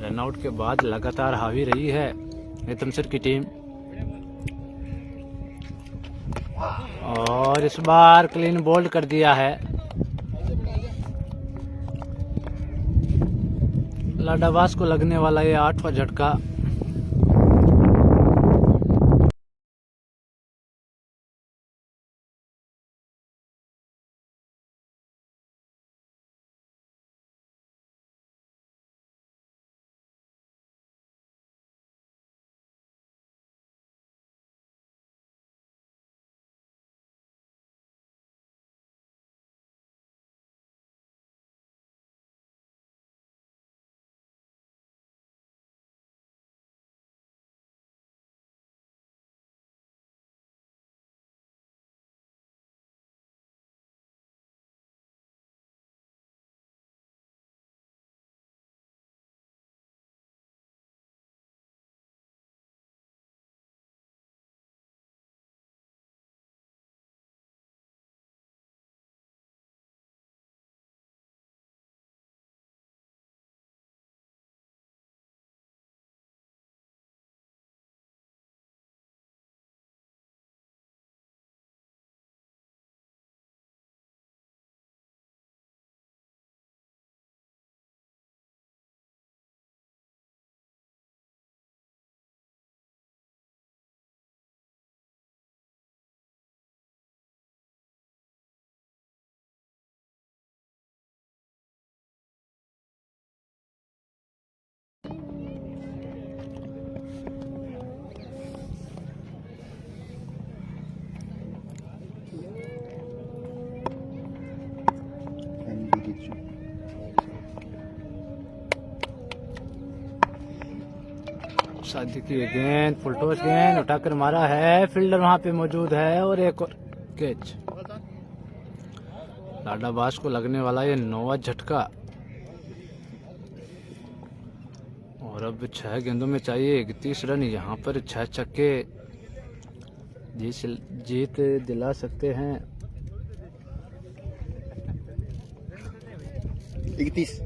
रनआउट के बाद लगातार हावी रही है हेतम सर की टीम। और इस बार क्लीन बोल्ड कर दिया है लाडाबाज को लगने वाला ये 8वां झटका। शादी की गेंद फुलटॉस गेंद उठाकर मारा है, फील्डर वहां पे मौजूद है और एक और कैच। लाडाबाज को लगने वाला ये 9वां झटका। और अब 6 गेंदों में चाहिए 31 रन। यहाँ पर 6 छक्के जीत दिला सकते हैं। 31।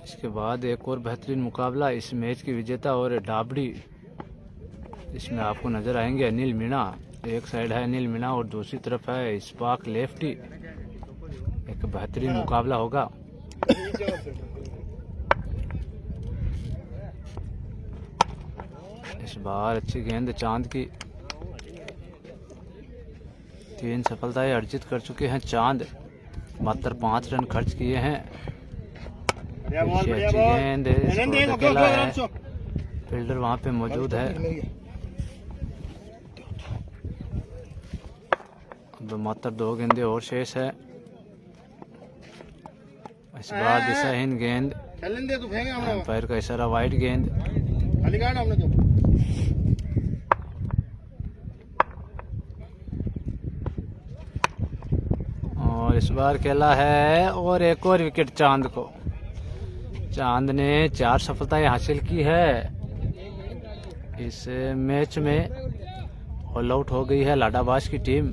इसके बाद एक और बेहतरीन मुकाबला इस मैच की विजेता और डाबड़ी। इसमें आपको नजर आएंगे अनिल मीणा। एक साइड है अनिल मीणा और दूसरी तरफ है इस्पाक लेफ्टी। एक बेहतरीन मुकाबला होगा। इस बार अच्छी गेंद चांद की, 3 सफलताएं अर्जित कर चुके हैं चांद, मात्र 5 रन खर्च किए हैं। अच्छी गेंद, इसको अकेला है, फील्डर वहां पे मौजूद है। अब मात्र 2 गेंदें और शेष है। इस बार दिशाहीन गेंद, अंपायर का इशारा वाइड गेंद। और इस बार खेला है और एक और विकेट चांद को। चांद ने 4 सफलताएं हासिल की है इस मैच में। ऑल आउट हो गई है लाडाबाज की टीम।